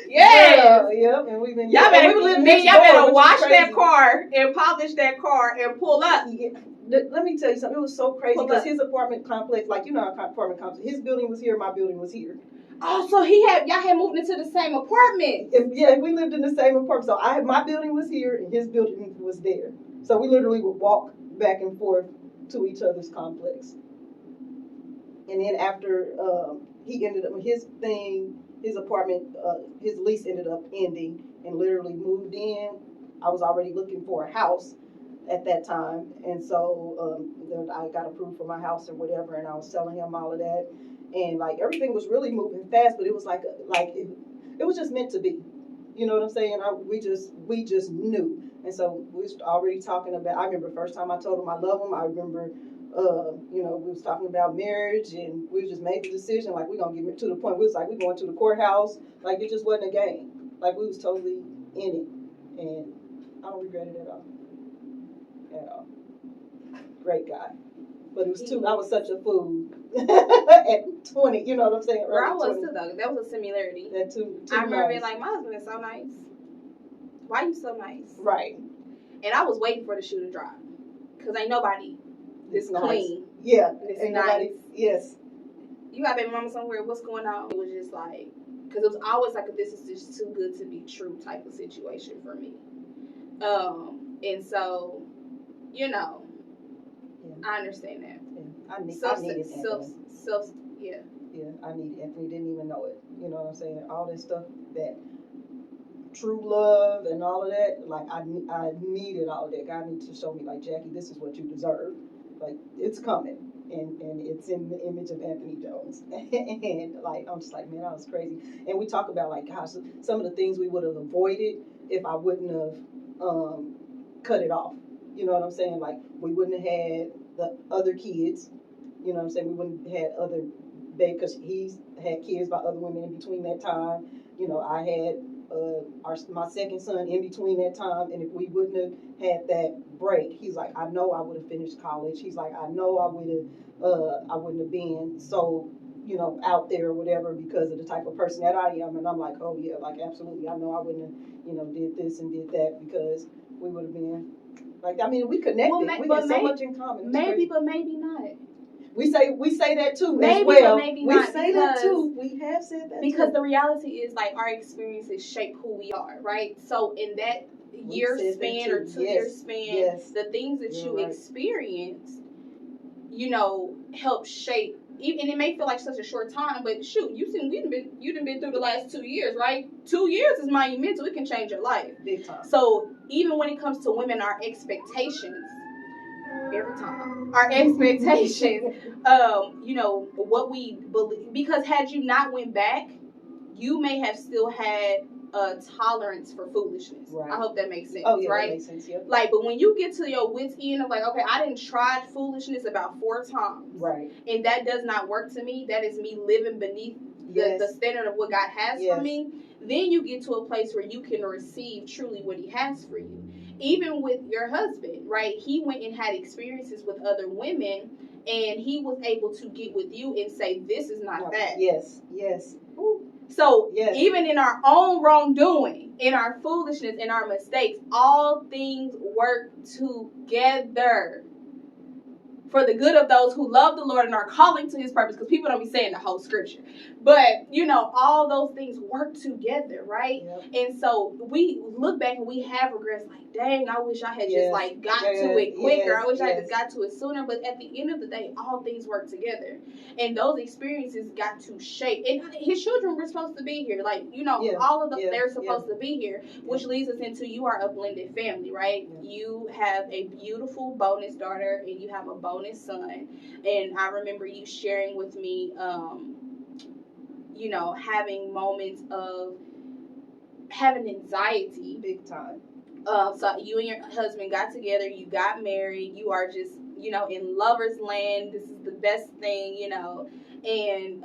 Yeah, and we've been. Y'all better wash that car and polish that car and pull up. Yeah. Let me tell you something. It was so crazy because his apartment complex, like our apartment complex, his building was here, my building was here. Oh, so y'all had moved into the same apartment. Yeah, we lived in the same apartment. So my building was here and his building was there. So we literally would walk back and forth to each other's complex. And then after he ended up his apartment, his lease ended up ending, and literally moved in. I was already looking for a house at that time, and so I got approved for my house or whatever, and I was telling him all of that, and like everything was really moving fast, but it was like it was just meant to be. You know what I'm saying? We just knew, and so we was already talking about. I remember the first time I told him I love him. I remember. We was talking about marriage, and we just made the decision, like, we're going to get to the point, we was like, we're going to the courthouse, like, it just wasn't a game, like, we was totally in it, and I don't regret it at all, great guy, but it was I was such a fool, at 20, you know what I'm saying, I was too, though, that was a similarity, I remember being like, my husband is so nice, why you so nice, right, and I was waiting for the shoe to drop, because ain't nobody it's nice. Clean. Yeah. It's nice. Nobody, yes. You got baby mama somewhere. What's going on? It was just like, because it was always like, this is just too good to be true type of situation for me. And so, yeah. I understand that. Yeah. I needed yeah. Yeah, I needed Anthony. Didn't even know it. You know what I'm saying? All that stuff, that true love and all of that, like I needed all of that. God needs to show me, like, Jackie, this is what you deserve. Like, it's coming, and it's in the image of Anthony Jones. And like, I'm just like, man, that was crazy. And we talk about, like, gosh, some of the things we would have avoided if I wouldn't have cut it off. You know what I'm saying? Like, we wouldn't have had the other kids. You know what I'm saying? We wouldn't have had other baby, because he's had kids by other women in between that time. I had my second son in between that time, and if we wouldn't have had that break, he's like, I know I would have finished college. He's like, I know I wouldn't have been so, out there or whatever because of the type of person that I am. And I'm like, oh yeah, like, absolutely. I know I wouldn't have, did this and did that because we would have been like, I mean, we connected. We had so much in common. Maybe, but maybe not. We say that too, maybe, as well. But maybe not, say that too. We have said that because too. The reality is, like, our experiences shape who we are, right? So in that year span or 2 year span, the things that you experienced, help shape. And it may feel like such a short time, but shoot, you've been through the last 2 years, right? 2 years is monumental. It can change your life. Big time. So even when it comes to women, our expectations. Every time our expectations, what we believe, because had you not went back, you may have still had a tolerance for foolishness. Right. I hope that makes sense. Oh yeah, right? That makes sense. Yep. Like, but when you get to your wits end of like, okay, I didn't try foolishness about 4 times, right, and that does not work to me. That is me living beneath the standard of what God has for me. Then you get to a place where you can receive truly what He has for you. Even with your husband, right? He went and had experiences with other women, and he was able to get with you and say, this is not that. Yes. So even in our own wrongdoing, in our foolishness, in our mistakes, all things work together for the good of those who love the Lord and are calling to His purpose, because people don't be saying the whole scripture. But, all those things work together, right? Yep. And so we look back and we have regrets like, dang, I wish I had just got to it quicker. I wish I just got to it sooner. But at the end of the day, all things work together. And those experiences got to shape. And His children were supposed to be here. Like, all of them, they're supposed to be here, which leads us into you are a blended family, right? Yeah. You have a beautiful bonus daughter and you have a bonus son. And I remember you sharing with me, having moments of having anxiety. Big time. So you and your husband got together, you got married, you are just, in lover's land. This is the best thing, and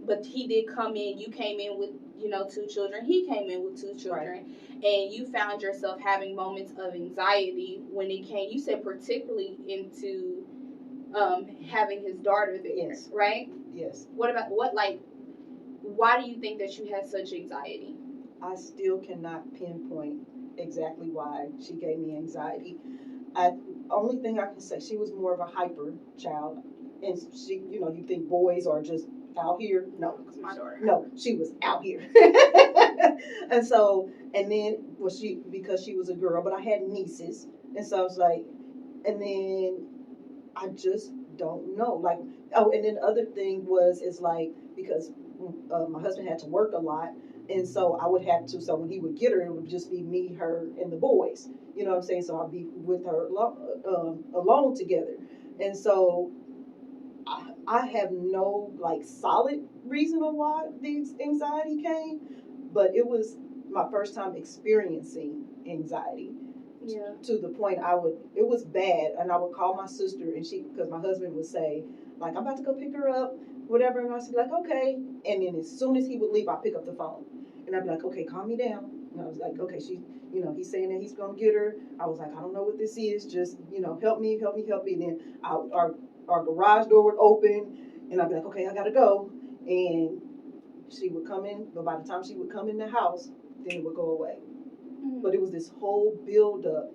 but he did come in, you came in with, 2 children, he came in with 2 children, right. And you found yourself having moments of anxiety when it came, you said particularly into having his daughter there, yes. Right? Yes. Why do you think that you had such anxiety? I still cannot pinpoint exactly why she gave me anxiety. Only thing I can say, she was more of a hyper child, and she, you think boys are just out here. No, it's my daughter. No, she was out here, and so, and then because she was a girl, but I had nieces, and so I was like, and then I just don't know. Like, and then the other thing is like, because my husband had to work a lot, and so I would have to, so when he would get her, it would just be me, her, and the boys. You know what I'm saying? So I'd be with her alone together. And so I have no, solid reason on why the anxiety came, but it was my first time experiencing anxiety. Yeah. To the point it was bad, and I would call my sister, and because my husband would say, I'm about to go pick her up, whatever, and I'd be like, okay. And then as soon as he would leave, I'd pick up the phone, and I'd be like, okay, calm me down. And I was like, okay, he's saying that he's gonna get her. I was like, I don't know what this is, just, help me. And then our garage door would open, and I'd be like, okay, I gotta go. And she would come in, but by the time she would come in the house, then it would go away. Mm-hmm. But it was this whole buildup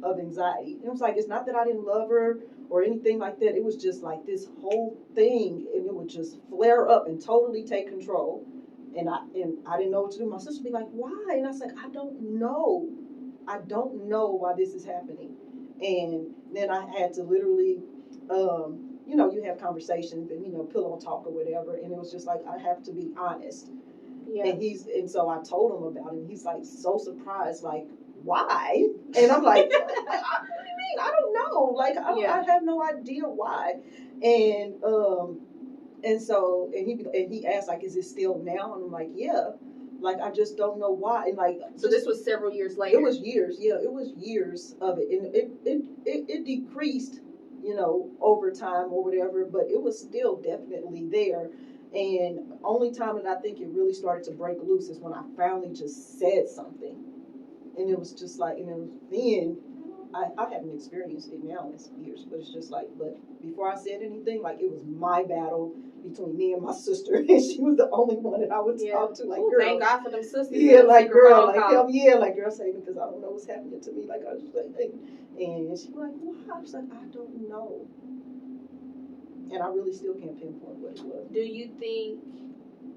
of anxiety. It was like, it's not that I didn't love her or anything like that. It was just like this whole thing, and it would just flare up and totally take control. And I didn't know what to do. My sister would be like, why? And I was like, I don't know. I don't know why this is happening. And then I had to literally, you have conversations and, pillow talk or whatever. And it was just like, I have to be honest. Yeah. And so I told him about it, and he's like so surprised, like, why? And I'm like, what do you mean? I don't know. I have no idea why. And so he asked, like, is it still now? And I'm like, yeah. I just don't know why. And so this was several years later. It was years. Yeah, it was years of it, and it decreased, over time or whatever, but it was still definitely there. And only time that I think it really started to break loose is when I finally just said something. And it was just like, and then I haven't experienced it now in years, but it's just like, but before I said anything, it was my battle between me and my sister, and she was the only one that I would talk to. Girl, thank God for them sisters. Yeah, girl, help, girl, save me, because I don't know what's happening to me. I was just like, hey. And she was like, why? I was like, I don't know. And I really still can't pinpoint what it was. Do you think,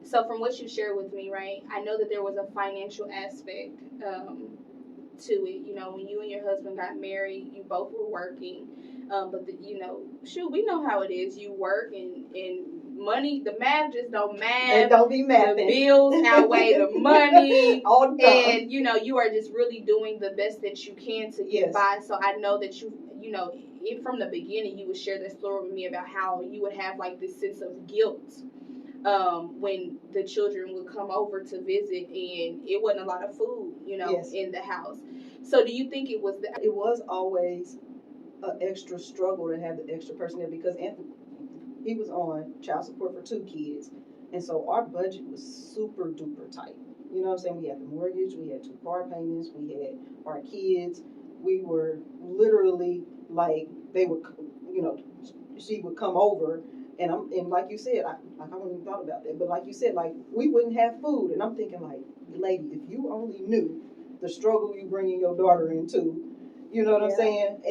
so from what you shared with me, right, I know that there was a financial aspect to it. When you and your husband got married, you both were working. But, we know how it is. You work and money, the math just don't math. It don't be math. The bills outweigh the money. All the time. And, you are just really doing the best that you can to get by. So I know that from the beginning, you would share this story with me about how you would have this sense of guilt when the children would come over to visit and it wasn't a lot of food, Yes. in the house. So do you think it was It was always an extra struggle to have the extra person there because Anthony, he was on child support for 2 kids. And so our budget was super duper tight. You know what I'm saying? We had the mortgage, we had 2 car payments, we had our kids. We were literally like, they would, she would come over and like you said, I wouldn't even thought about that, but like you said, like we wouldn't have food. And I'm thinking like, lady, if you only knew the struggle you bringing your daughter into, you know what I'm saying?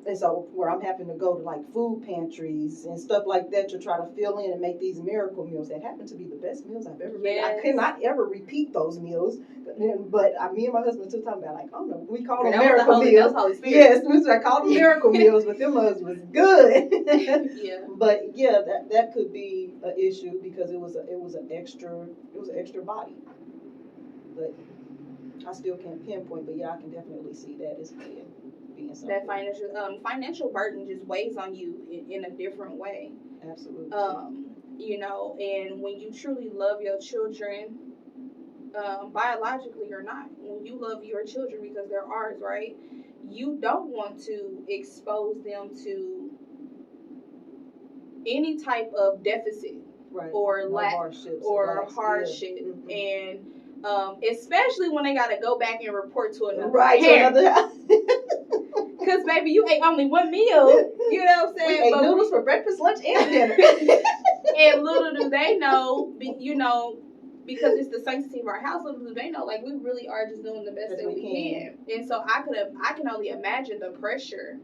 And so where I'm having to go to like food pantries and stuff like that to try to fill in and make these miracle meals that happen to be the best meals I've ever made. I cannot ever repeat those meals, but me and my husband still talking about like, oh no, we call them miracle meals. Yes, I call them miracle meals, but them was good. Yeah. But yeah, that could be an issue because it was an extra body. But I still can't pinpoint. But yeah, I can definitely see that as being something. That financial burden just weighs on you in a different way. Absolutely. And when you truly love your children, biologically or not, when you love your children because they're ours, right? You don't want to expose them to any type of deficit, right, or lack or hardship. Yeah. And especially when they got to go back and report to another parent. Because baby, you ate only one meal. You know what I'm saying? We ate noodles for breakfast, lunch, and dinner. And little do they know, because it's the sanctity of our house, little do they know, like, we really are just doing the best that we can. And so I can only imagine the pressure,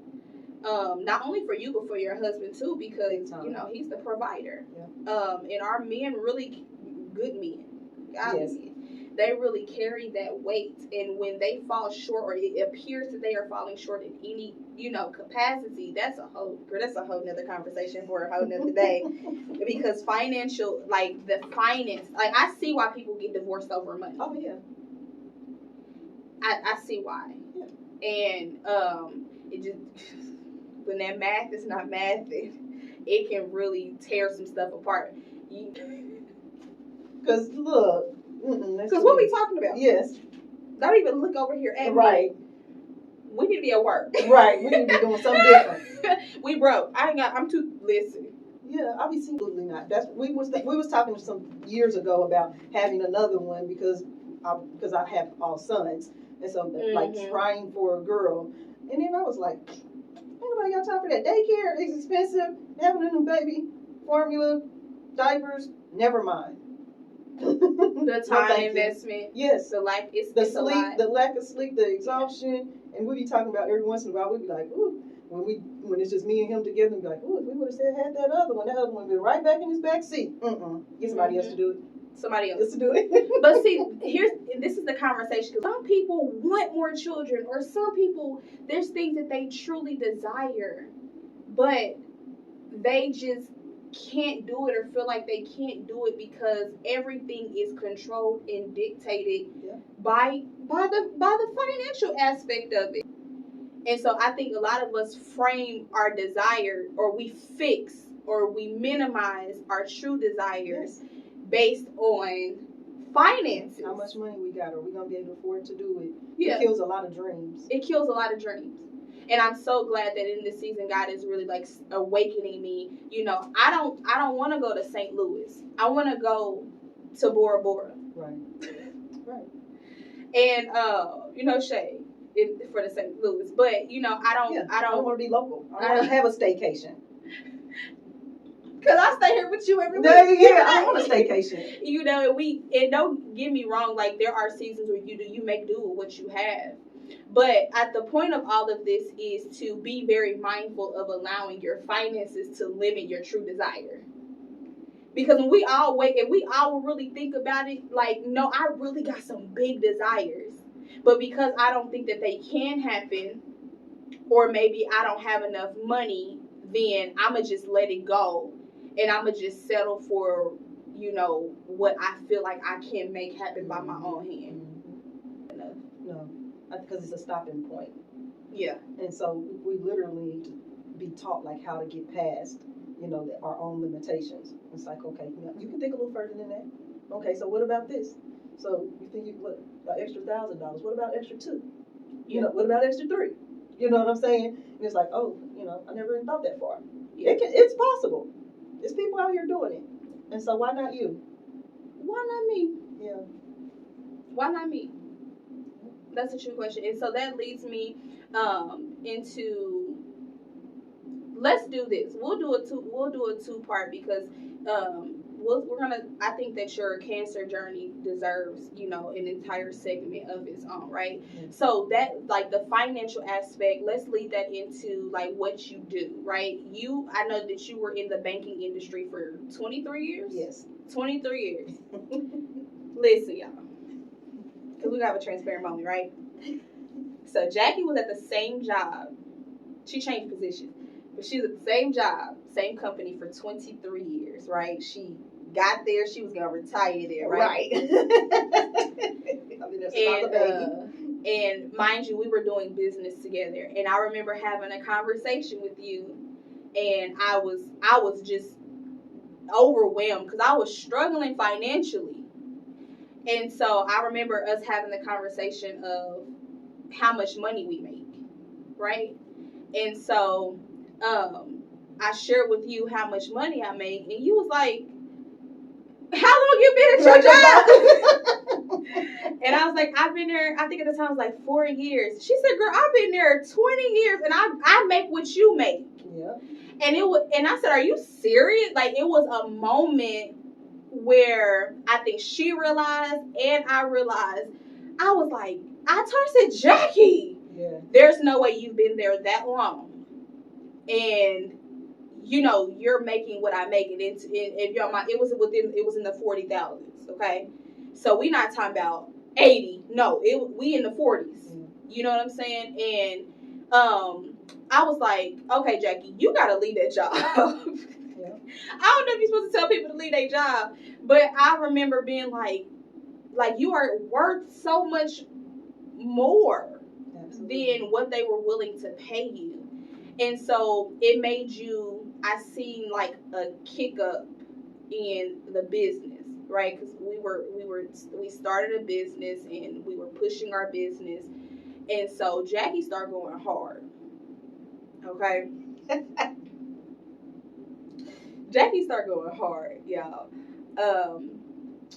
not only for you but for your husband too, because he's the provider. Yeah. And our men really good men. Yes. They really carry that weight, and when they fall short, or it appears that they are falling short in any capacity, that's a whole nother conversation for a whole nother day. Because financial, like I see why people get divorced over money. Oh yeah, I see why. Yeah. And it just when that math is not math, it can really tear some stuff apart. Because look. Because what we talking about? Yes. Don't even look over here at me. We need to be at work. Right. We need to be doing something different. We broke. I'm too. Listen. Yeah, absolutely not. We was talking some years ago about having another one because I have all sons, and so like trying for a girl, and then I was like, ain't nobody got time for that. Daycare is expensive. Having a new baby, formula, diapers, never mind. The time investment. Yes. The lack of sleep, the exhaustion, and we be talking about every once in a while. We be like, ooh, when it's just me and him together, we be like, ooh, if we would have had that other one would have been right back in his back seat. Get somebody else to do it. Somebody else to do it. But see, this is the conversation. Because some people want more children, or some people, there's things that they truly desire, but they just can't do it, or feel like they can't do it because everything is controlled and dictated by the financial aspect of it. And so I think a lot of us frame our desire, or we fix, or we minimize our true desires based on finances. How much money we got? Are we gonna be able to afford to do it? Yeah. It kills a lot of dreams. It kills a lot of dreams. And I'm so glad that in this season, God is really like awakening me. I don't want to go to St. Louis. I want to go to Bora Bora. Right. Right. And Shay, for the St. Louis, but I don't want to be local. I want to have a staycation. Cause I stay here with you every week. Yeah, I want a staycation. And don't get me wrong. Like, there are seasons where you make do with what you have. But at the point of all of this is to be very mindful of allowing your finances to limit your true desire. Because when we all wake and we all really think about it, like, no, I really got some big desires. But because I don't think that they can happen, or maybe I don't have enough money, then I'm going to just let it go. And I'm going to just settle for, what I feel like I can make happen by my own hand. No. Because it's a stopping point. Yeah. And so we literally need to be taught like how to get past our own limitations. It's like, okay, you can think a little further than that. Okay, so what about this? So you think what about extra $1,000? What about extra two? What about extra three? You know what I'm saying? And it's like, oh, I never even thought that far. Yeah. It's possible. There's people out here doing it. And so why not you? Why not me? Yeah. Why not me? That's a true question. And so that leads me into, let's do this. We'll do a two-part because we're gonna. I think that your cancer journey deserves an entire segment of its own, right? Mm-hmm. So that, like, the financial aspect, let's lead that into like what you do, right? I know that you were in the banking industry for 23 years. Yes, 23 years. Listen, y'all, because we have a transparent moment, right? So Jackie was at the same job. She changed positions, but she was at the same job, same company for 23 years, right? She got there. She was gonna retire there, right? And mind you, we were doing business together, and I remember having a conversation with you, and I was just overwhelmed because I was struggling financially, and so I remember us having the conversation of how much money we make, right? And so I shared with you how much money I make, and you was like, how long you been at your job? And I was like, I've been there, I think at the time it was like 4 years. She said, girl, I've been there 20 years and I make what you make. Yeah. And I said, are you serious? Like, it was a moment where I think she realized and I realized. I was like, I told her, I said, Jackie, yeah, there's no way you've been there that long. And you're making what I make, and if it was in the 40,000s, okay? So we not talking about 80. No, we in the 40s. Mm. You know what I'm saying? And I was like, okay, Jackie, you gotta leave that job. Yeah. I don't know if you're supposed to tell people to leave their job, but I remember being like you are worth so much more. Absolutely. Than what they were willing to pay you. And so it made I seen like a kick up in the business, right? Because we started a business and we were pushing our business. And so Jackie started going hard. Okay. Jackie started going hard, y'all.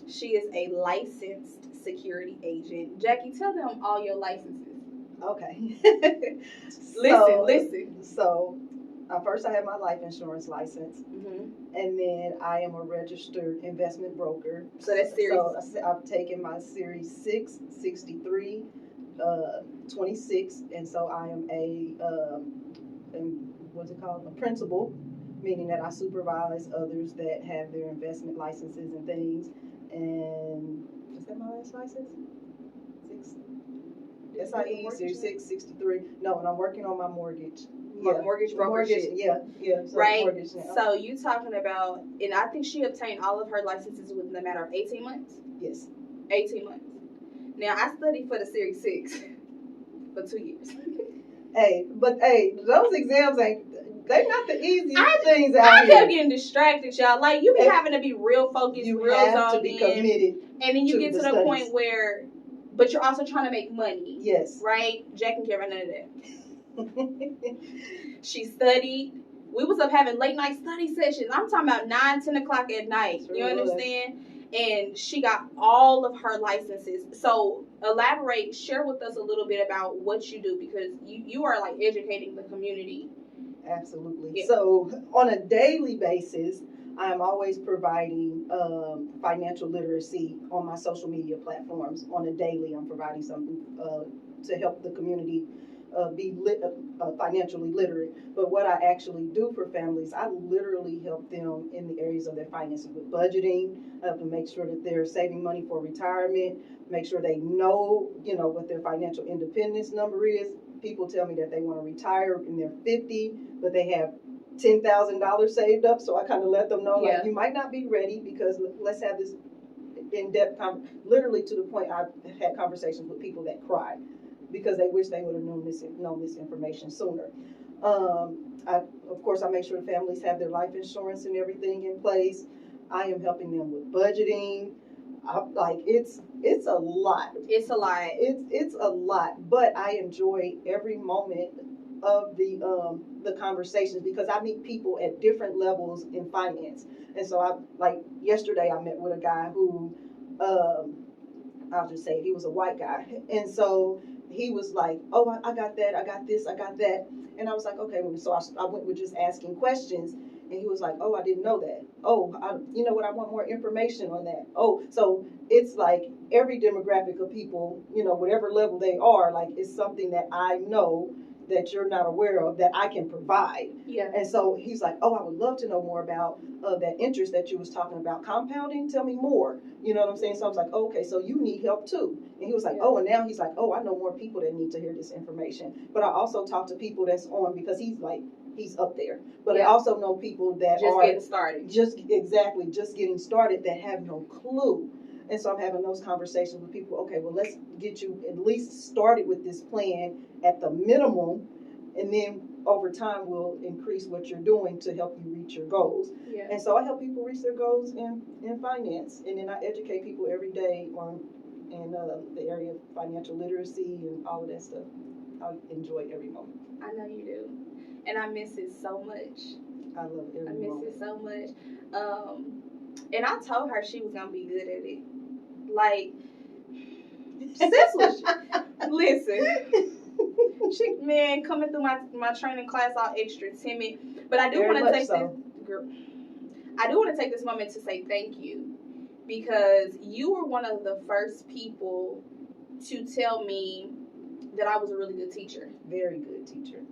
She is a licensed security agent. Jackie, tell them all your licenses. Okay. Listen. So, first I have my life insurance license, mm-hmm. and then I am a registered investment broker. So that's Series. So I've taken my Series 6, 63, 26, and so I am a principal, meaning that I supervise others that have their investment licenses and things. And is that my last license? 6. SIE Series 6, 63. No, and I'm working on my mortgage. Yeah. Mortgage broker shit. Yeah. So right. So you talking about, and I think she obtained all of her licenses within a matter of 18 months? Yes. 18 months. Now, I studied for the Series 6 for 2 years. But those exams they're not the easiest things out here. I kept getting distracted, y'all. Like, you be having to be real focused, you real have to be committed. And then you get to the point where, but you're also trying to make money. Yes. Right? Jack and Karen, none of that. She studied. We was up having late night study sessions. I'm talking about 9, 10 o'clock at night. You understand? And she got all of her licenses. So share with us a little bit about what you do, because you are like educating the community. Absolutely. Yeah. So on a daily basis, I'm always providing financial literacy on my social media platforms. On a daily, I'm providing something to help the community be financially literate. But what I actually do for families, I literally help them in the areas of their finances with budgeting, to make sure that they're saving money for retirement, make sure they know, what their financial independence number is. People tell me that they want to retire and they're 50, but they have $10,000 saved up. So I kind of let them know, like, you might not be ready, because let's have this in-depth literally to the point I've had conversations with people that cry because they wish they would have known this information sooner. Of course, I make sure the families have their life insurance and everything in place. I am helping them with budgeting. It's a lot. It's a lot. It's a lot, but I enjoy every moment of the conversations because I meet people at different levels in finance. And so I like yesterday I met with a guy who um, I'll just say he was a white guy. And so he was like, oh, I got that, I got this, I got that. And I was like, okay. So I went with just asking questions. And he was like, oh, I didn't know that. Oh, you know what? I want more information on that. Oh, so it's like every demographic of people, whatever level they are, like it's something that I know that you're not aware of that I can provide. Yeah. And so he's like, oh, I would love to know more about that interest that you was talking about. Compounding, tell me more. You know what I'm saying? So I was like, oh, okay, so you need help too. And he was like, oh, and now he's like, oh, I know more people that need to hear this information. But I also talk to people that's on because he's up there. But I also know people that just are getting started. Just getting started that have no clue. And so I'm having those conversations with people. Okay, well, let's get you at least started with this plan at the minimum, and then over time we'll increase what you're doing to help you reach your goals. Yeah. And so I help people reach their goals in finance, and then I educate people every day on the area of financial literacy and all of that stuff. I enjoy every moment. I know you do, and I miss it so much. I love every moment. I miss it so much. And I told her she was gonna be good at it. Like, sis was listen. She coming through my training class all extra timid, but I do want to take this. Girl, I do want to take this moment to say thank you because you were one of the first people to tell me that I was a really good teacher. Very good teacher.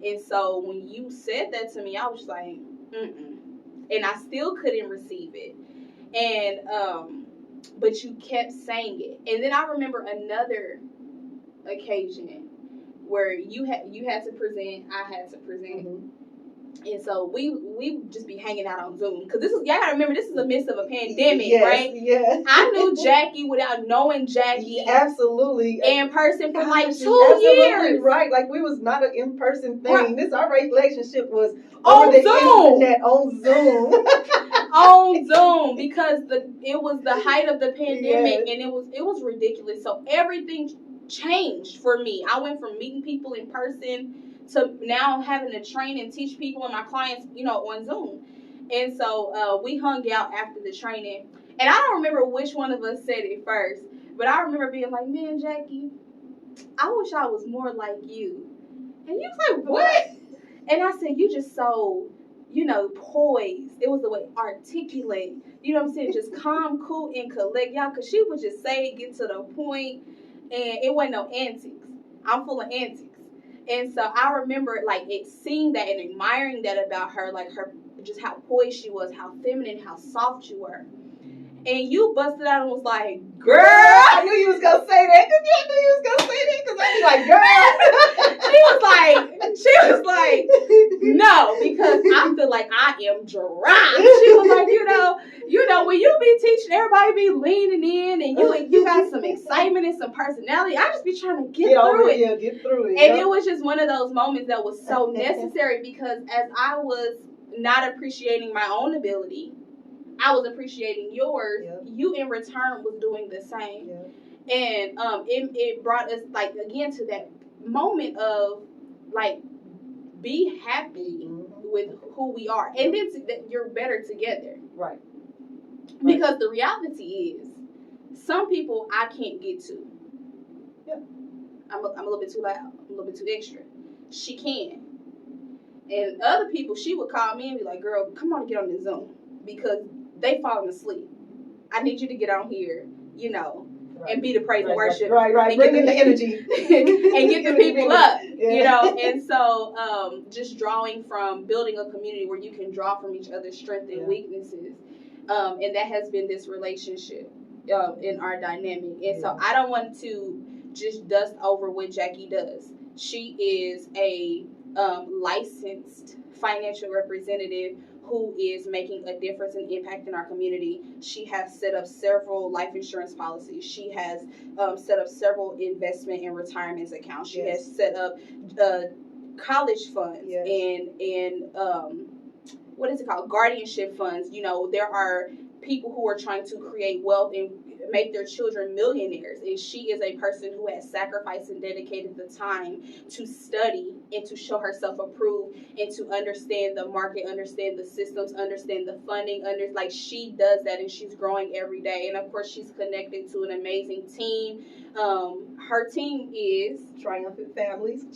And so when you said that to me, I was like, and I still couldn't receive it. And but you kept saying it. And then I remember another occasion where you had to present, I had to present. Mm-hmm. And so we just be hanging out on Zoom because y'all gotta remember this is the midst of a pandemic, right? Yeah. I knew Jackie without knowing Jackie, absolutely, in person for like 2 years. Right, like we was not an in-person thing. Right. This our relationship was on the Zoom. Internet, on Zoom, on Zoom because it was the height of the pandemic. Yes. And it was ridiculous. So everything changed for me. I went from meeting people in person to now having to train and teach people and my clients, on Zoom. And so we hung out after the training. And I don't remember which one of us said it first, but I remember being like, man, Jackie, I wish I was more like you. And you was like, what? And I said, you just so, poised. It was the way articulate, you know what I'm saying? Just calm, cool, and collect. Y'all, because she would just say it, get to the point, and it wasn't no antics. I'm full of antics. And so I remember seeing that and admiring that about her, like her, just how poised she was, how feminine, how soft you were. And you busted out and was like, girl. I knew you was going to say that. I knew you was going to say that because I'd be like, girl. she was like, no, because I feel like I am dry. She was like, when you be teaching, everybody be leaning in and you got some excitement and some personality. I just be trying to get through it. Yeah, get through it. And it was just one of those moments that was so necessary because as I was not appreciating my own ability, I was appreciating yours. Yep. You in return was doing the same. Yep. And it brought us again to that moment of be happy with who we are. And then you're better together. Right. Because the reality is some people I can't get to. Yeah. I'm a little bit too loud. I'm a little bit too extra. She can. And other people, she would call me and be like, girl, come on and get on the Zoom. Because they falling asleep. I need you to get on here, right. And be the praise and worship. Right. And bring in the energy. And get the people up, And so just drawing from building a community where you can draw from each other's strengths and weaknesses. And that has been this relationship in our dynamic. And so I don't want to just dust over what Jackie does. She is a licensed financial representative who is making a difference and impact in our community. She has set up several life insurance policies. She has set up several investment and retirement accounts. She has set up college funds, yes, and what is it called, guardianship funds. You know, there are people who are trying to create wealth and make their children millionaires, and she is a person who has sacrificed and dedicated the time to study and to show herself approved and to understand the market, understand the systems, understand the funding, like she does that, and she's growing every day. And of course she's connected to an amazing team. Her team is Triumphant Families. And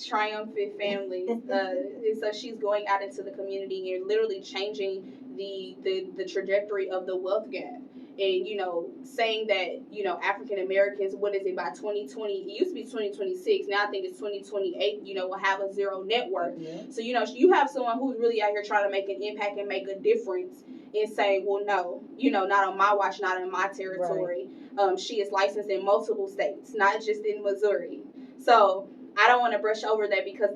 so she's going out into the community and literally changing the trajectory of the wealth gap. And, you know, saying that, you know, African Americans, what is it, by 2020, it used to be 2026, now I think it's 2028, you know, will have a zero net worth. Yeah. So, you know, you have someone who's really out here trying to make an impact and make a difference and saying, well, no, you know, not on my watch, not in my territory. Right. She is licensed in multiple states, not just in Missouri. So I don't want to brush over that, because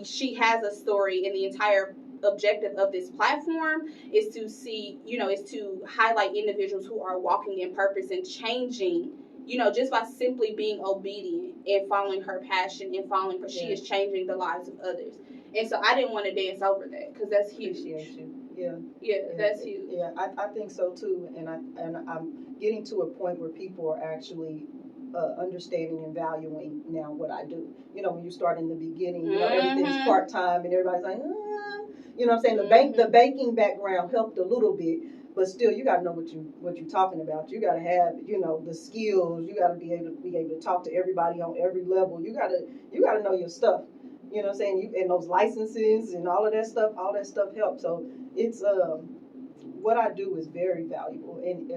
she has a story, and the entire objective of this platform is to see, you know, is to highlight individuals who are walking in purpose and changing, you know, just by simply being obedient and following her passion and following her. She is changing the lives of others. And so I didn't want to dance over that, because that's huge. Appreciate you. Yeah. Yeah, that's huge. Yeah, I think so too. And I'm getting to a point where people are actually understanding and valuing now what I do. You know, when you start in the beginning, you know, everything's part-time and everybody's like, you know what I'm saying? The banking background helped a little bit, but still you got to know what you're talking about. You got to have, you know, the skills. You got to be able to talk to everybody on every level. You got to know your stuff. You know what I'm saying? And those licenses and all that stuff helps. So it's what I do is very valuable, and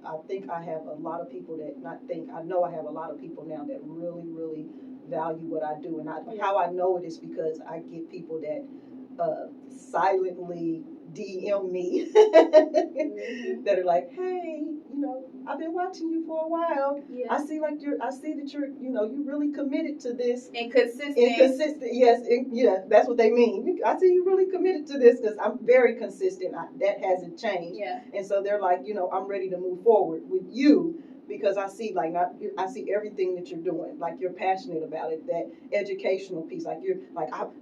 I think I have a lot of people I know I have a lot of people now that really, really value what I do. And how I know it is because I get people that silently DM me that are like, hey, you know, I've been watching you for a while. Yeah. I see that you're, you know, you really committed to this. And consistent. Yes, yeah, that's what they mean. I see you really committed to this, because I'm very consistent. That hasn't changed. Yeah. And so they're like, you know, I'm ready to move forward with you, because I see everything that you're doing, like you're passionate about it, that educational piece, like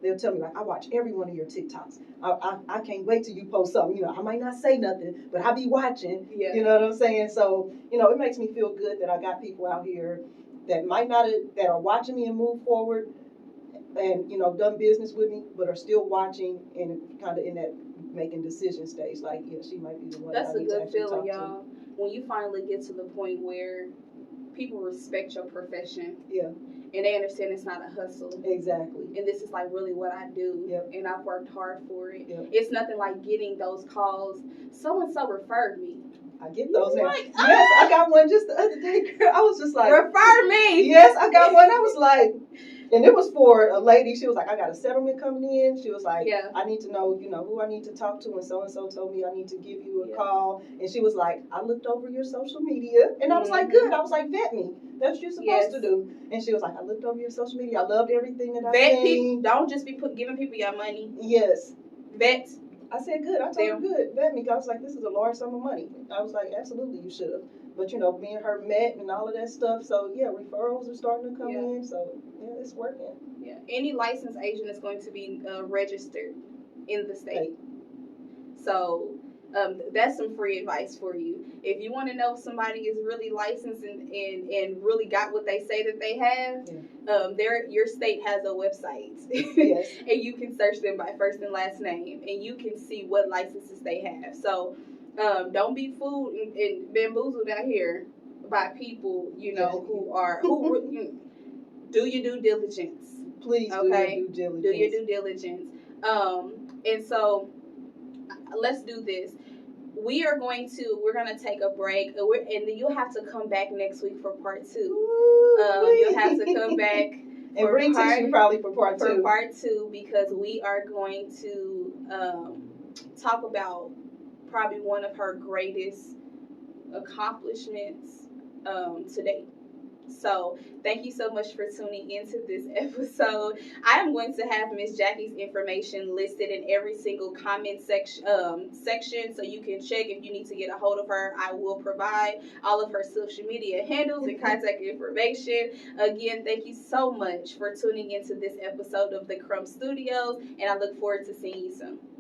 they'll tell me, like, I watch every one of your TikToks. I can't wait till you post something. You know, I might not say nothing, but I'll be watching. Yeah. You know what I'm saying? So, you know, it makes me feel good that I got people out here that that are watching me and move forward, and, you know, done business with me, but are still watching and kind of in that making decision stage. Like, yeah, she might be the one. That's a good feeling, y'all. When you finally get to the point where people respect your profession. Yeah. And they understand it's not a hustle. Exactly. And this is like really what I do. Yep. And I've worked hard for it. Yep. It's nothing like getting those calls. So-and-so referred me. I get those now. Like, yes, I got one just the other day, girl. I was just like, refer me. Yes, I got one. I was like, and it was for a lady. She was like, I got a settlement coming in. She was like, I need to know, you know, who I need to talk to. And so told me I need to give you a call. And she was like, I looked over your social media. And I was like, good. I was like, vet me. That's what you're supposed to do. And she was like, I looked over your social media. I loved everything that I vet people. Don't just be giving people your money. Yes. Vet. I said, good. I told her, good. Vet me. I was like, this is a large sum of money. I was like, absolutely, you should have. But, you know, me and her met and all of that stuff. So, yeah, referrals are starting to come in. So, yeah, it's working. Yeah. Any licensed agent is going to be registered in the state. So, that's some free advice for you. If you want to know if somebody is really licensed and really got what they say that they have, your state has a website. Yes. And you can search them by first and last name, and you can see what licenses they have. So, don't be fooled and bamboozled out here by people, you know, who do your due diligence. Please do your due diligence. Do your due diligence. And so let's do this. We're going to take a break, and then you'll have to come back next week for part 2. You'll have to come back and bring tissue probably for part 2. For part 2, because we are going to talk about probably one of her greatest accomplishments to date. So thank you so much for tuning into this episode. I am going to have Miss Jackie's information listed in every single comment section, so you can check if you need to get a hold of her. I will provide all of her social media handles and contact information. Again, thank you so much for tuning into this episode of the Crumb Studios, and I look forward to seeing you soon.